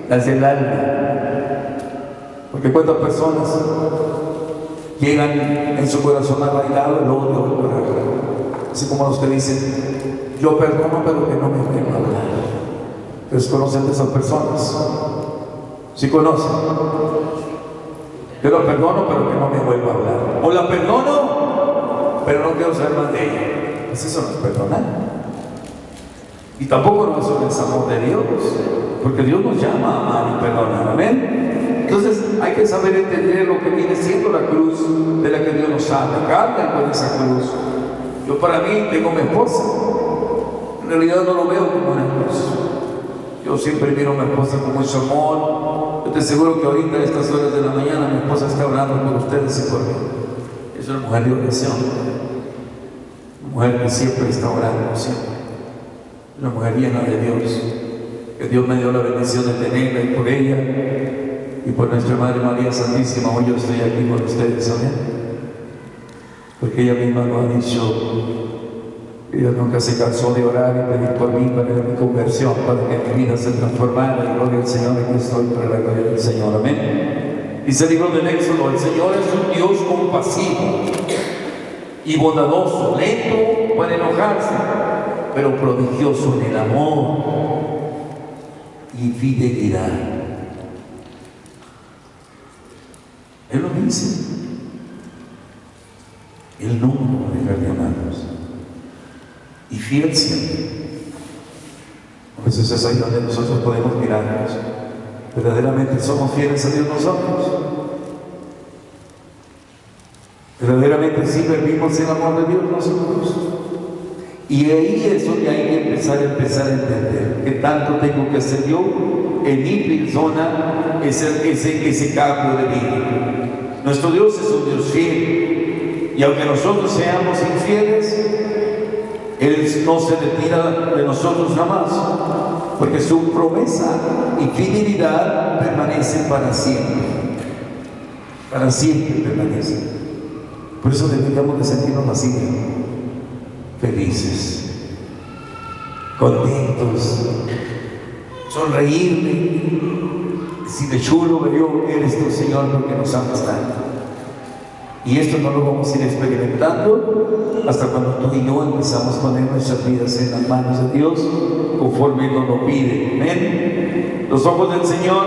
las del alma. Porque cuántas personas llegan en su corazón arraigado el odio, así como los que dicen, yo perdono pero que no me vuelva a hablar. ¿Ustedes conocen de esas personas? ¿Sí conocen? Yo la perdono pero que no me vuelva a hablar. O la perdono pero no quiero saber más de ella. Pues eso no es perdonar. Y tampoco no es el amor de Dios, porque Dios nos llama a amar y perdonar. Amén. Entonces hay que saber entender lo que viene siendo la cruz de la que Dios nos habla. Cargan con esa cruz. Yo para mí tengo mi esposa. En realidad no lo veo como una cruz. Yo siempre miro a mi esposa con mucho amor. Yo te aseguro que ahorita a estas horas de la mañana mi esposa está orando por ustedes y por mí. Es una mujer de oración. Una mujer que siempre está orando, siempre. Una mujer llena de Dios. Que Dios me dio la bendición de tenerla y por ella y por nuestra Madre María Santísima, hoy yo estoy aquí con ustedes, amén. Porque ella misma lo ha dicho, Dios nunca se cansó de orar y pedir por mí para mi conversión, para que mi vida se transformara. Y gloria al Señor, aquí estoy para la gloria del Señor. Amén. Dice el libro del Éxodo: el Señor es un Dios compasivo y bondadoso, lento para enojarse, pero prodigioso en el amor y fidelidad. Él lo dice. Él nunca va a dejar de amarnos. Y fiel siempre. A veces es ahí donde nosotros podemos mirarnos. ¿Verdaderamente somos fieles a Dios nosotros? ¿Verdaderamente sí vivimos el amor de Dios nosotros? Y ahí es donde hay que empezar a entender que tanto tengo que hacer yo en mi persona ese cambio de vida. Nuestro Dios es un Dios fiel, y aunque nosotros seamos infieles, Él no se retira de nosotros jamás, porque su promesa y fidelidad permanecen para siempre. Para siempre permanecen. Por eso deberíamos de sentirnos así, felices, contentos, sonreírle, decirle: chulo, veo, eres tu Señor, porque nos amas tanto. Y esto no lo vamos a ir experimentando hasta cuando tú y yo empezamos a poner nuestras vidas en las manos de Dios, conforme Él nos lo pide. Amén. Los ojos del Señor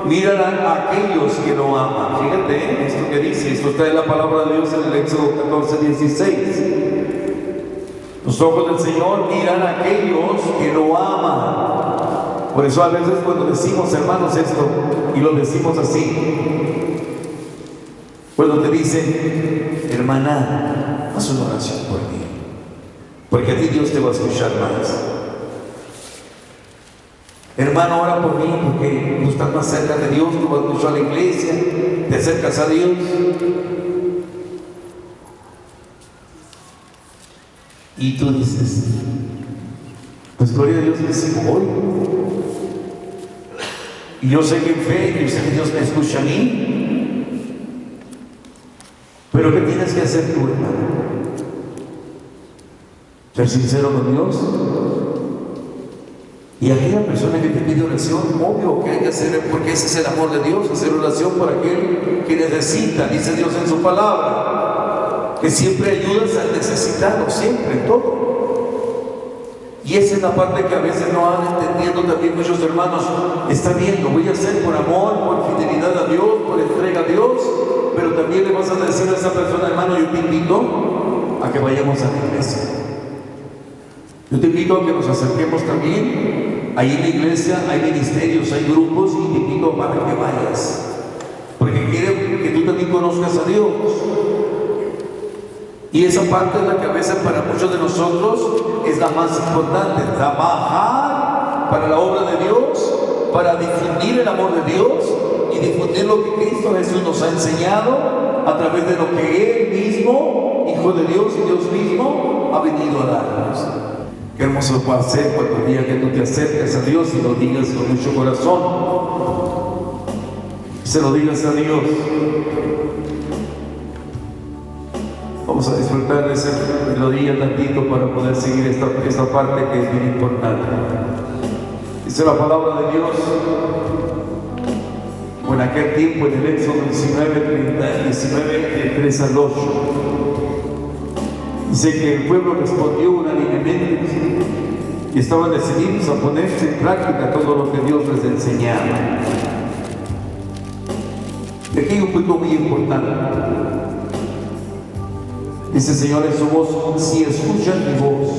miran a aquellos que lo aman. Fíjate esto que dice, esto está en la palabra de Dios en el Éxodo 14:16. Los ojos del Señor miran a aquellos que lo aman. Por eso a veces cuando decimos, hermanos, esto, y lo decimos así, cuando te dicen: hermana, haz una oración por mí, porque a ti Dios te va a escuchar más. Hermano, ora por mí, porque tú estás más cerca de Dios, tú vas mucho a la iglesia, te acercas a Dios. Y tú dices: pues gloria a Dios, que sí voy. Y yo sé que en fe, yo sé que Dios me escucha a mí. Pero ¿qué tienes que hacer tú, hermano? Ser sincero con Dios. Y aquella persona que te pide oración, obvio que hay que hacer, porque ese es el amor de Dios, hacer oración por aquel que necesita. Dice Dios en su palabra que siempre ayudas al necesitado, siempre, en todo. Y esa es la parte que a veces no van entendiendo también muchos hermanos. Está bien, lo voy a hacer por amor, por fidelidad a Dios, por entrega a Dios, pero también le vas a decir a esa persona: hermano, yo te invito a que vayamos a la iglesia. Yo te invito a que nos acerquemos también. Ahí en la iglesia hay ministerios, hay grupos, y te invito para que vayas, porque quiero que tú también conozcas a Dios. Y esa parte es la que a veces para muchos de nosotros es la más importante: trabajar para la obra de Dios, para difundir el amor de Dios y difundir lo que Cristo Jesús nos ha enseñado a través de lo que Él mismo, Hijo de Dios y Dios mismo, ha venido a darnos. Qué hermoso va a ser cuando el día que tú te acerques a Dios y lo digas con mucho corazón, se lo digas a Dios. Vamos a disfrutar de esa melodía tantito para poder seguir esta parte que es bien importante. Dice la palabra de Dios, o en aquel tiempo, en el Éxodo 19, 3 al 8. Dice que el pueblo respondió unánimemente y estaban decididos a ponerse en práctica todo lo que Dios les enseñaba. Y aquí hay un punto muy importante. Dice: Señor, en su voz, si escuchan mi voz.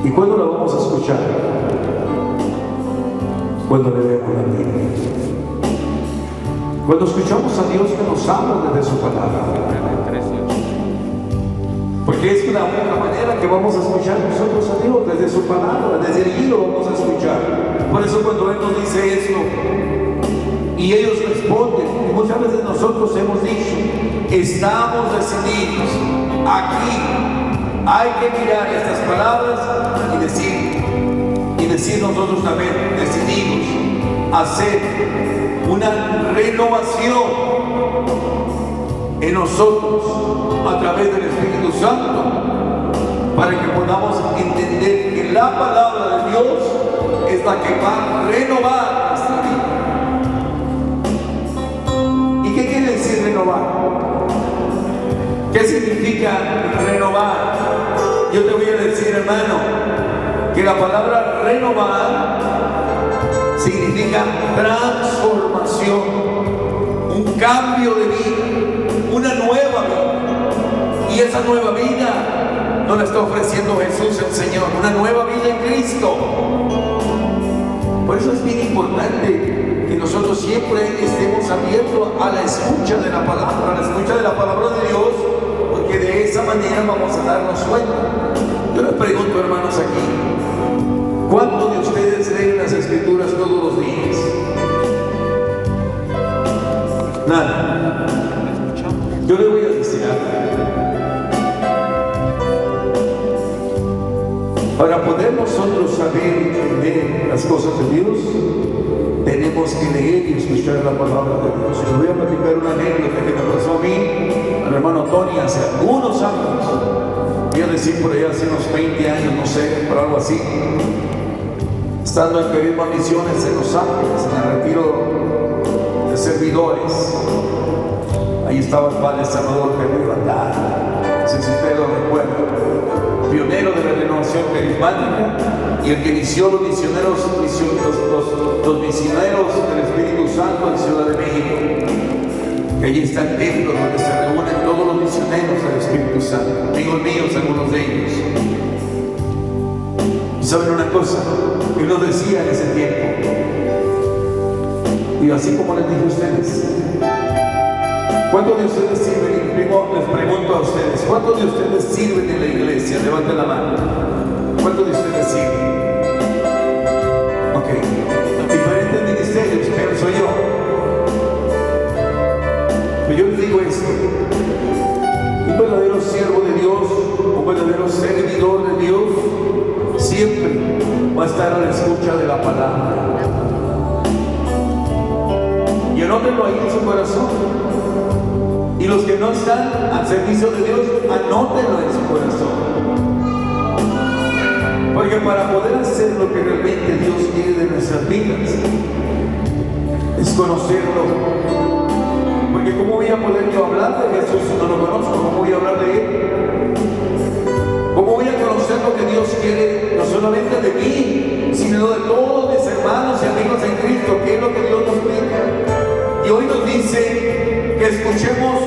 ¿Y cuándo la vamos a escuchar? Cuando le leemos la Biblia. Cuando escuchamos a Dios que nos habla desde su palabra. Porque es la única manera que vamos a escuchar nosotros a Dios, desde su palabra, desde allí lo vamos a escuchar. Por eso cuando Él nos dice esto, y ellos responden, y muchas veces nosotros hemos dicho: estamos decididos, aquí hay que mirar estas palabras y decir nosotros también, decididos, hacer una renovación en nosotros a través del Espíritu Santo, para que podamos entender que la palabra de Dios es la que va a renovar nuestra vida. ¿Y qué quiere decir renovar? ¿Qué significa renovar? Yo te voy a decir, hermano, que la palabra renovar significa transformación, un cambio de vida, una nueva vida. Y esa nueva vida nos la está ofreciendo Jesús el Señor, una nueva vida en Cristo. Por eso es bien importante que nosotros siempre estemos abiertos a la escucha de la palabra, a la escucha de la palabra de Dios, porque de esa manera vamos a darnos cuenta. Yo les pregunto, hermanos, aquí, ¿cuántos de ustedes leen las Escrituras todos los días? Nada. Yo les voy a decir algo. Para poder nosotros saber y entender las cosas de Dios, tenemos que leer y escuchar la palabra de Dios. Les voy a platicar una anécdota que me pasó a mí, al hermano Tony, hace algunos años. Voy a decir por allá hace unos 20 años, no sé, por algo así. Estando en Carisma Misiones en Los Ángeles, en el retiro de servidores. Ahí estaba el padre Salvador Pedro Bandar, no sé si ustedes lo recuerdan, pionero de la renovación carismática y el que inició los misioneros, los misioneros del Espíritu Santo en Ciudad de México. Que allí está el templo donde se reúnen todos los misioneros del Espíritu Santo, amigos míos, algunos de ellos. ¿Y saben una cosa? Él nos decía en ese tiempo, y así como les dije a ustedes, ¿cuántos de ustedes sirven? Y les pregunto a ustedes, ¿cuántos de ustedes sirven en la iglesia? Levanten la mano. ¿Cuántos de ustedes sirven? Ok. Diferentes ministerios, pero soy yo. Pero yo les digo esto: un verdadero siervo de Dios, un verdadero servidor de Dios, siempre va a estar a la escucha de la palabra. Y anótenlo ahí en su corazón. Y los que no están al servicio de Dios, anótenlo en su corazón. Porque para poder hacer lo que realmente Dios quiere de nuestras vidas, es conocerlo. Porque ¿cómo voy a poder yo hablar de Jesús si no lo conozco? ¿Cómo voy a hablar de Él? ¿Cómo voy a conocer lo que Dios quiere, no solamente de mí, sino de todos mis hermanos y amigos en Cristo? ¿Qué es lo que Dios nos pide? Y hoy nos dice que escuchemos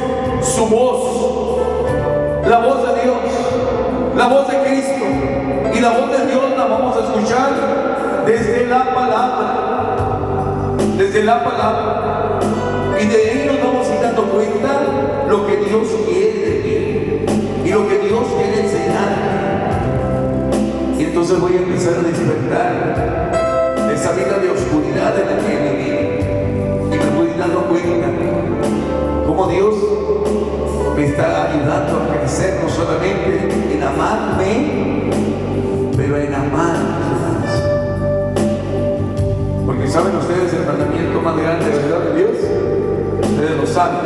su voz, la voz de Dios, la voz de Cristo. Y la voz de Dios la vamos a escuchar desde la palabra, desde la palabra. Y de ahí nos vamos a ir dando cuenta lo que Dios quiere de mí y lo que Dios quiere enseñar. Y entonces voy a empezar a despertar de esa vida de oscuridad en la que he vivido. Y me voy dando cuenta cómo Dios me está ayudando a crecer, no solamente en amarme, pero en amar a los demás. Porque saben ustedes el mandamiento más grande, ¿verdad?, de Dios. Ustedes lo saben.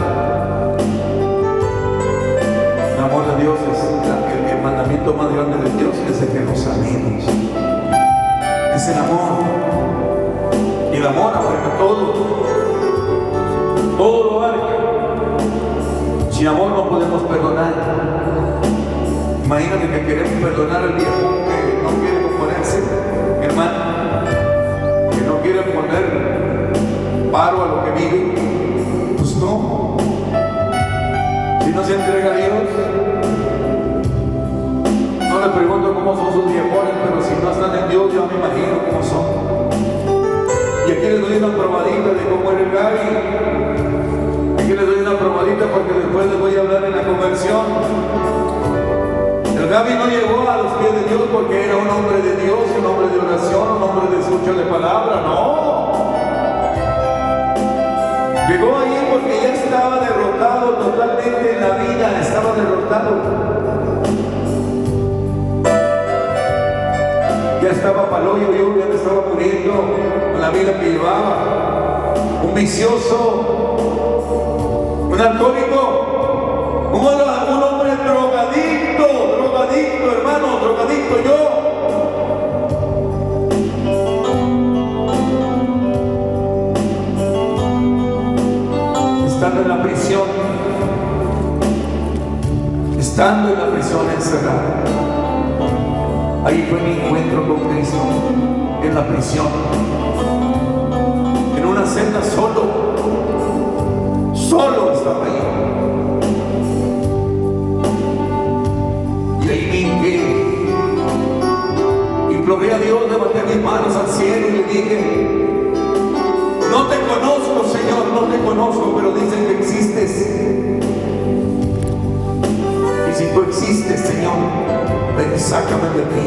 El amor de Dios es el mandamiento más grande de Dios, es el que nos amemos. Es el amor. Y el amor abarca todo. Todo lo abarca. Sin amor no podemos perdonar. Imagínate que queremos perdonar al viejo que no quiere componerse, hermano, que no quiere poner paro a lo que vive. Pues no. Si no se entrega a Dios, no le pregunto cómo son sus viejones, pero si no están en Dios, yo me imagino cómo son. Y aquí les doy una probadita de cómo era el Gaby. Aquí les doy una probadita porque después les voy a hablar en la conversión. El Gaby no llegó a los pies de Dios porque era un hombre de Dios, un hombre de oración, un hombre de escucha de palabra, no. Llegó ahí porque ya estaba derrotado totalmente en la vida, estaba derrotado. Ya estaba paloyo, yo ya me estaba muriendo con la vida que llevaba. Un vicioso, un alcohólico. Como un hombre drogadicto, hermano, drogadicto yo. Estando en la prisión encerrado. Ahí fue mi encuentro con Cristo, en la prisión, en una celda solo estaba ahí. Y ahí dije, imploré a Dios, levanté mis manos al cielo y le dije: no te conozco, Señor, no te conozco, pero dicen que existes. Y si tú existes, Señor, ven y sácame de aquí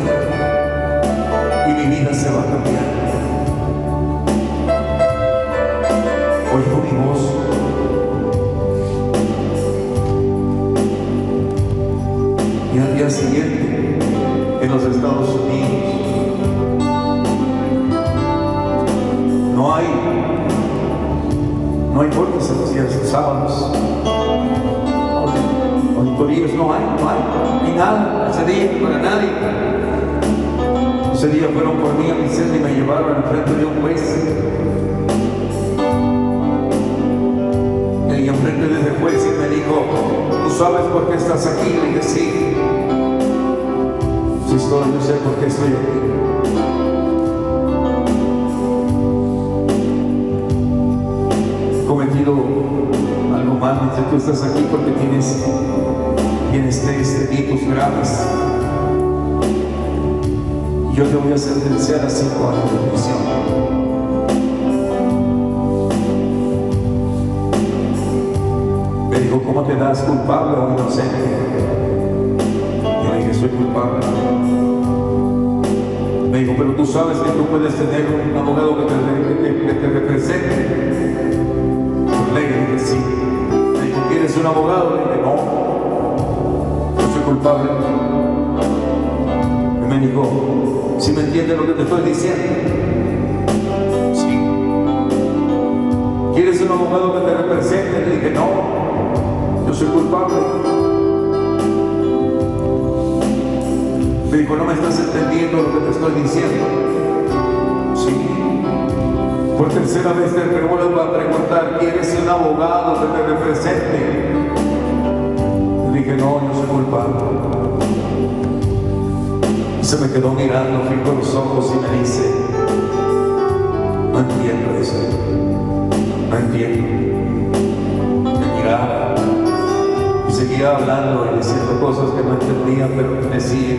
y mi vida se va a cambiar. Oigo mi voz. Y al día siguiente, en los Estados Unidos, no hay cortes en los días sábados. Auditorías no hay, ni nada. Ese día para nadie. Ese día fueron por mí a mi celda y me llevaron al frente de un juez. Y enfrente de ese juez y me dijo: ¿tú sabes por qué estás aquí? Le dije: sí. Sí, yo sé por qué estoy aquí. He cometido algo mal. Me dice: tú estás aquí porque tienes 3 delitos graves. Y yo te voy a sentenciar a 5 años de prisión. Me dijo: ¿cómo te das, culpable o inocente? Y le dije: soy culpable. Me dijo: pero tú sabes que tú puedes tener un abogado que te represente. Le dije: sí. Me dijo: ¿quieres un abogado? Le dije: no, yo soy culpable. Y me dijo: ¿sí me entiendes lo que te estoy diciendo? Sí. ¿Quieres un abogado que te represente? Le dije: no, yo soy culpable. Me dijo: ¿no me estás entendiendo lo que te estoy diciendo? Sí. Por tercera vez te vuelvo a preguntar: ¿quieres un abogado que te represente? Le dije: no, yo soy culpable. Y se me quedó mirando fijo los ojos y me dice: no entiendo eso. No entiendo. Me miraba y seguía hablando y diciendo cosas que no entendía, pero me decía.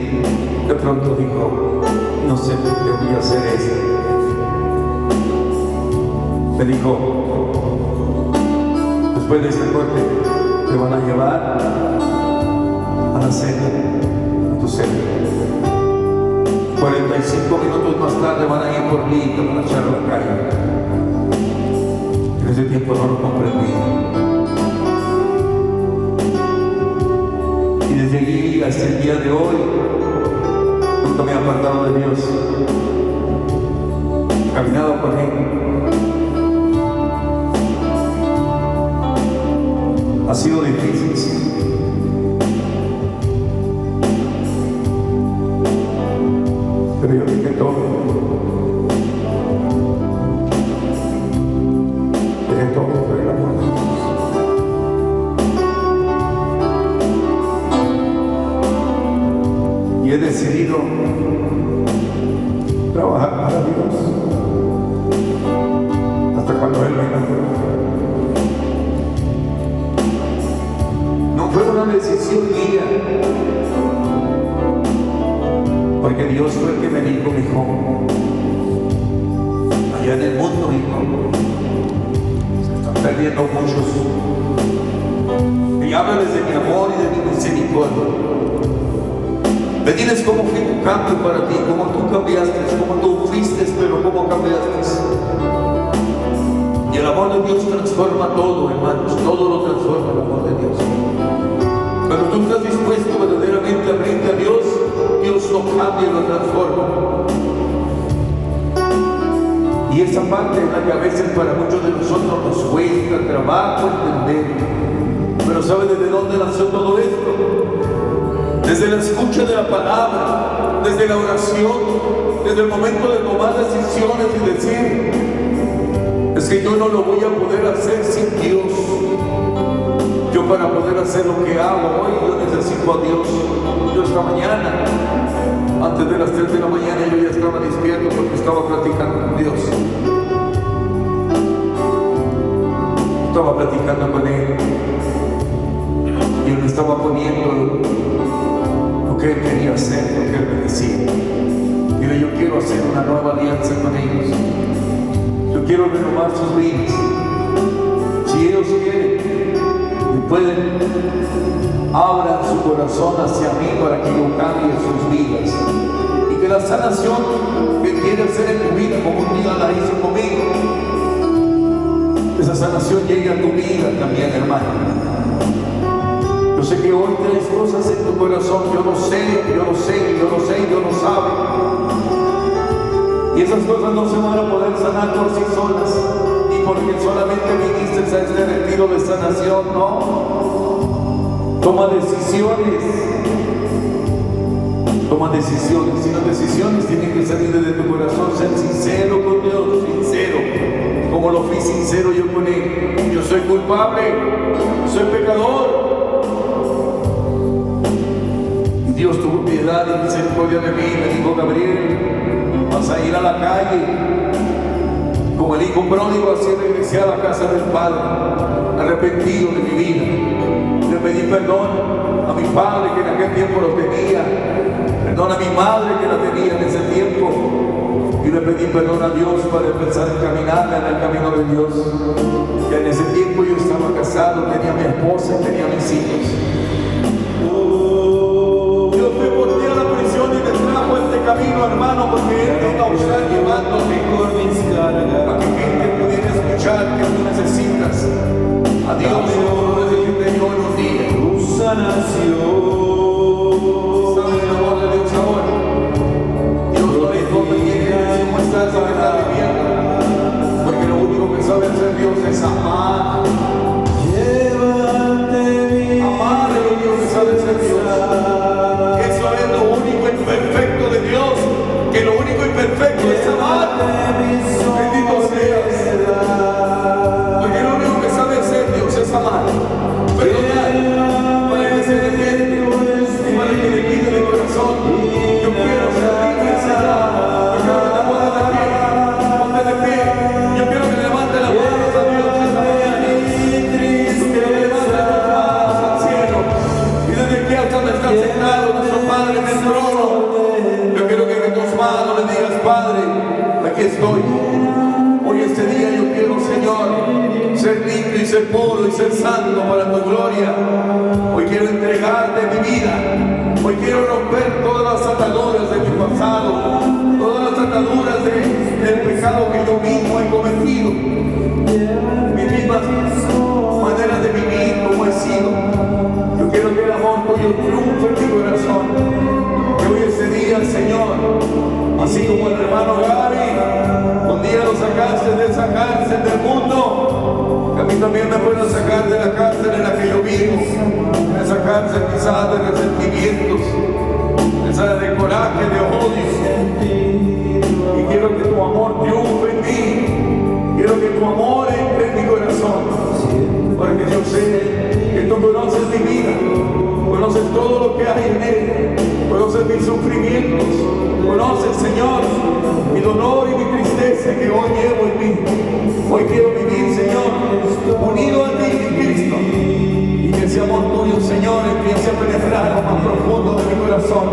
De pronto dijo: no sé por qué voy a hacer esto. Me dijo: después de este corte te van a llevar a la celda, a tu celda. 45 minutos más tarde van a ir por mí y te van a echar a la calle. En ese tiempo no lo comprendí. Y desde allí hasta el día de hoy nunca me he apartado de Dios. He caminado con Él. Ha sido difícil, sí. Pero yo dije todo. Dejé todo por el amor de Dios. Y he decidido trabajar para Dios hasta cuando Él venga. Fue una decisión mía, porque Dios fue el que me dijo: hijo, allá en el mundo, hijo, se están perdiendo muchos. Y háblales de mi amor y de mi misericordia. Me diles cómo fue tu cambio para ti, cómo tú cambiaste, cómo tú fuiste, pero cómo cambiaste. Y el amor de Dios transforma todo, hermanos, todo lo transforma el amor de Dios. Cuando tú estás dispuesto verdaderamente a abrirte a Dios, Dios lo cambia y lo transforma. Y esa parte es la que a veces para muchos de nosotros nos cuesta trabajo entender. Pero ¿sabe desde dónde nació todo esto? Desde la escucha de la palabra, desde la oración, desde el momento de tomar decisiones y decir: es que yo no lo voy a poder hacer sin Dios. Yo, para poder hacer lo que hago hoy, yo necesito a Dios. Yo esta mañana, antes de las 3 de la mañana, yo ya estaba despierto porque estaba platicando con Dios. Estaba platicando con Él y Él me estaba poniendo lo que Él quería hacer, lo que Él me decía. Dile: yo quiero hacer una nueva alianza con ellos. Yo quiero renovar sus vidas. Si ellos quieren y pueden, abran su corazón hacia mí para que yo cambie sus vidas. Y que la sanación que quiere hacer en tu vida, como un día la hizo conmigo, esa sanación llegue a tu vida también, hermano. Yo sé que hoy traes cosas en tu corazón. Yo lo sé, Dios lo sabe. Y esas cosas no se van a poder sanar por sí solas, ni porque solamente viniste a este retiro de sanación, no. Toma decisiones. Y las decisiones tienen que salir desde tu corazón. Ser sincero con Dios, sincero. Como lo fui sincero yo con Él. Yo soy culpable, soy pecador. Y Dios tuvo piedad y misericordia de mí. Me dijo: Gabriel, vas a ir a la calle. Como el hijo pródigo, así regresé a la casa del Padre, arrepentido de mi vida. Le pedí perdón a mi padre, que en aquel tiempo lo tenía. Perdón a mi madre, que la tenía en ese tiempo. Y le pedí perdón a Dios para empezar a caminar en el camino de Dios. Que en ese tiempo yo estaba casado, tenía a mi esposa y tenía a mis hijos. Dios me volvió a la prisión y me trajo este camino, hermano, porque Él me iba a usar llevándote para que gente pudiera escuchar que tú necesitas a Dios, como lo necesité yo en un día. Tu sanación. ¿Sabes el amor de Dios ahora? Dios no le importa quién eres, cómo estás, a qué estás viviendo, porque lo único que sabe hacer Dios es amar. Amar es lo único que sabe hacer Dios. Eso es lo único y perfecto de Dios, que lo único y perfecto es amar. Bendito seas, porque lo único que sabe hacer Dios es amar. Perdonar, para que se defiende y para que le quite de corazón. Yo quiero servirle, Señor. Yo quiero que te pongas de pie. Ponte de pie. Yo quiero que levante las manos a Dios esta mañana. Yo quiero que levante las manos al cielo. Y desde aquí hasta donde está sentado nuestro Padre en el trono, yo quiero que con tus manos le digas: Padre, aquí estoy. Hoy este día yo quiero, Señor, ser limpio y ser puro y ser santo para tu gloria. Hoy quiero entregarte mi vida. Hoy quiero romper todas las ataduras de mi pasado, todas las ataduras del pecado que yo mismo he cometido, mis mismas maneras de vivir como he sido. Yo quiero que el amor tuyo triunfe en mi corazón. Que hoy este día, Señor, así como el hermano Gaby, un día lo sacaste de esa cárcel del mundo, que a mí también me puedes sacar de la cárcel en la que yo vivo, de esa cárcel quizás de resentimientos, esa de coraje, de odio. Y quiero que tu amor triunfe en mí, quiero que tu amor entre en mi corazón, porque yo sé que tú conoces mi vida, conoces todo lo que hay en él, conoces mis sufrimientos, conoces, Señor, mi dolor y mi tristeza que hoy llevo en mí. Hoy quiero vivir, Señor, unido a ti en Cristo, y que ese amor tuyo, Señor, empiece a penetrar lo más profundo de mi corazón.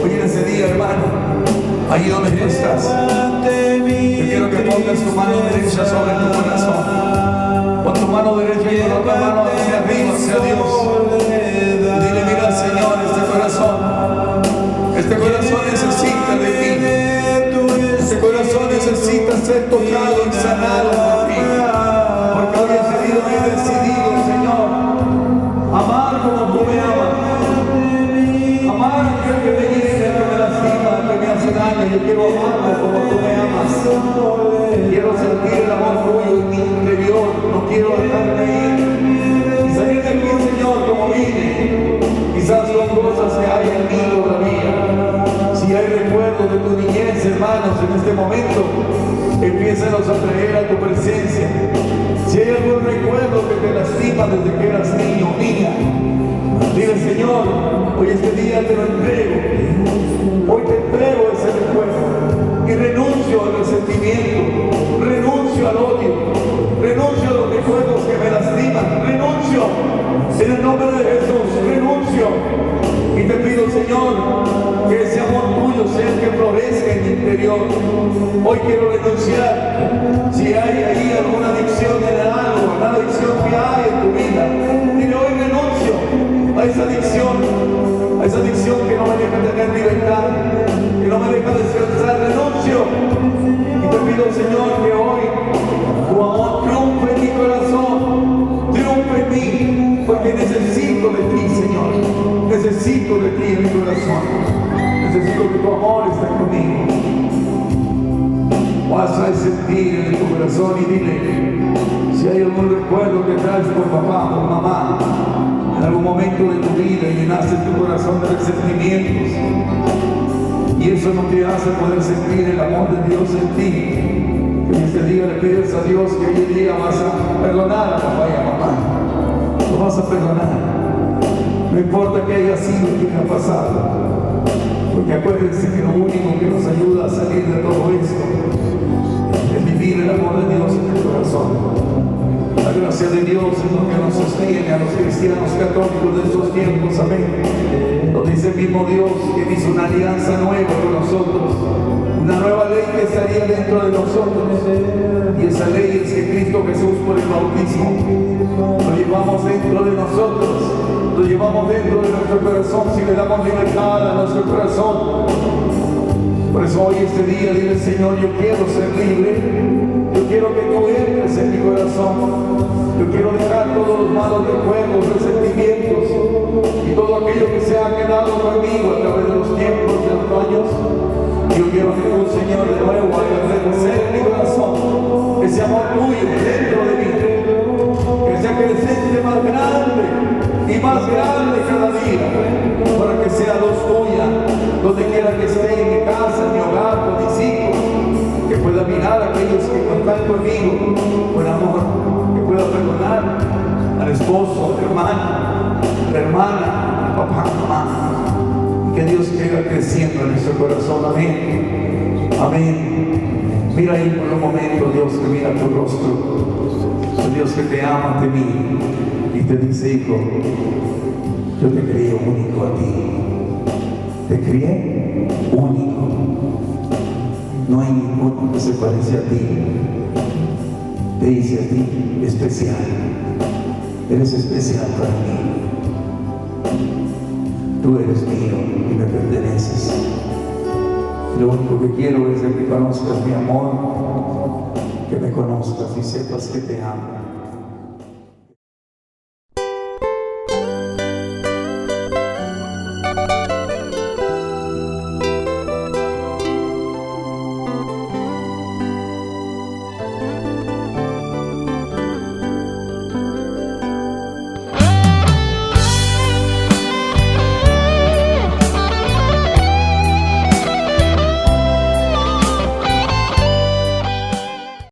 Hoy en ese día, hermano, ahí donde tú estás, yo quiero que pongas tu mano derecha sobre tu corazón. Pon tu mano derecha y con la mano hacia arriba, hacia Dios. Dile: mira, Señor, este corazón necesita de ti. Este corazón necesita ser tocado y sanado por ti. Porque hoy he decidido, Señor, amar como tú me amas. Amar a aquel que me hiere, que me lastima, que me hace daño. Yo quiero amarlo como tú me amas. Quiero sentir el amor tuyo en mi interior. No quiero dejarme ir y salir de en este momento, empiézanos a traer a tu presencia. Si hay algún recuerdo que te lastima desde que eras niño o niña, dile: Señor, hoy este día te lo entrego. Hoy te entrego ese recuerdo y renuncio al resentimiento, renuncio al odio, renuncio a los recuerdos que me lastiman, renuncio en el nombre de Jesús, renuncio. Y te pido, Señor, que ese amor tuyo sea el que florezca en mi interior. Hoy quiero renunciar. Si hay ahí alguna adicción en algo, alguna adicción que hay en tu vida, dile: hoy renuncio a esa adicción que no me deja tener libertad, que no me deja descansar. Renuncio. Y te pido, Señor, que hoy tu amor triunfe en mi corazón, triunfe en mí, porque necesito de ti, Señor. Necesito de ti en mi corazón. Necesito que tu amor esté conmigo. Vas a sentir en tu corazón y dile: si hay algún recuerdo que traes por papá, por mamá, en algún momento de tu vida y llenaste tu corazón de resentimientos, y eso no te hace poder sentir el amor de Dios en ti, que en este día le pides a Dios que hoy día vas a perdonar a papá y a mamá. Lo vas a perdonar. No importa que haya sido y que haya pasado, porque acuérdense que lo único que nos ayuda a salir de todo esto es vivir el amor de Dios en el corazón. La gracia de Dios es lo que nos sostiene a los cristianos católicos de estos tiempos. Amén. Lo dice el mismo Dios, que hizo una alianza nueva con nosotros, una nueva ley que estaría dentro de nosotros, y esa ley es que Cristo Jesús, por el bautismo, lo llevamos dentro de nosotros, lo llevamos dentro de nuestro corazón. Si le damos libertad a nuestro corazón, por eso hoy este día dile: Señor, yo quiero ser libre, yo quiero que tú entres en mi corazón, yo quiero dejar todos los malos recuerdos, resentimientos y todo aquello que se ha quedado conmigo a través de los tiempos, de los años. Yo quiero que tú, Señor, de nuevo hagas renacer en mi corazón ese amor tuyo dentro de mí, que sea creciente más grande y más grande cada día, para que sea luz tuya donde quiera que esté, en mi casa, en mi hogar, con mis hijos, que pueda mirar a aquellos que están conmigo con amor, que pueda perdonar al esposo, al hermano, a la hermana, al papá, a la mamá, y que Dios siga creciendo en nuestro corazón. Amén. Amén. Mira ahí por un momento, Dios, que mira tu rostro, el Dios que te ama, te mira y te dice: hijo, yo te creé único a ti, te crié único, no hay ninguno que se parece a ti, te hice a ti especial, eres especial para mí, tú eres mío y me perteneces. Lo único que quiero es que conozcas mi amor, que me conozcas y sepas que te amo.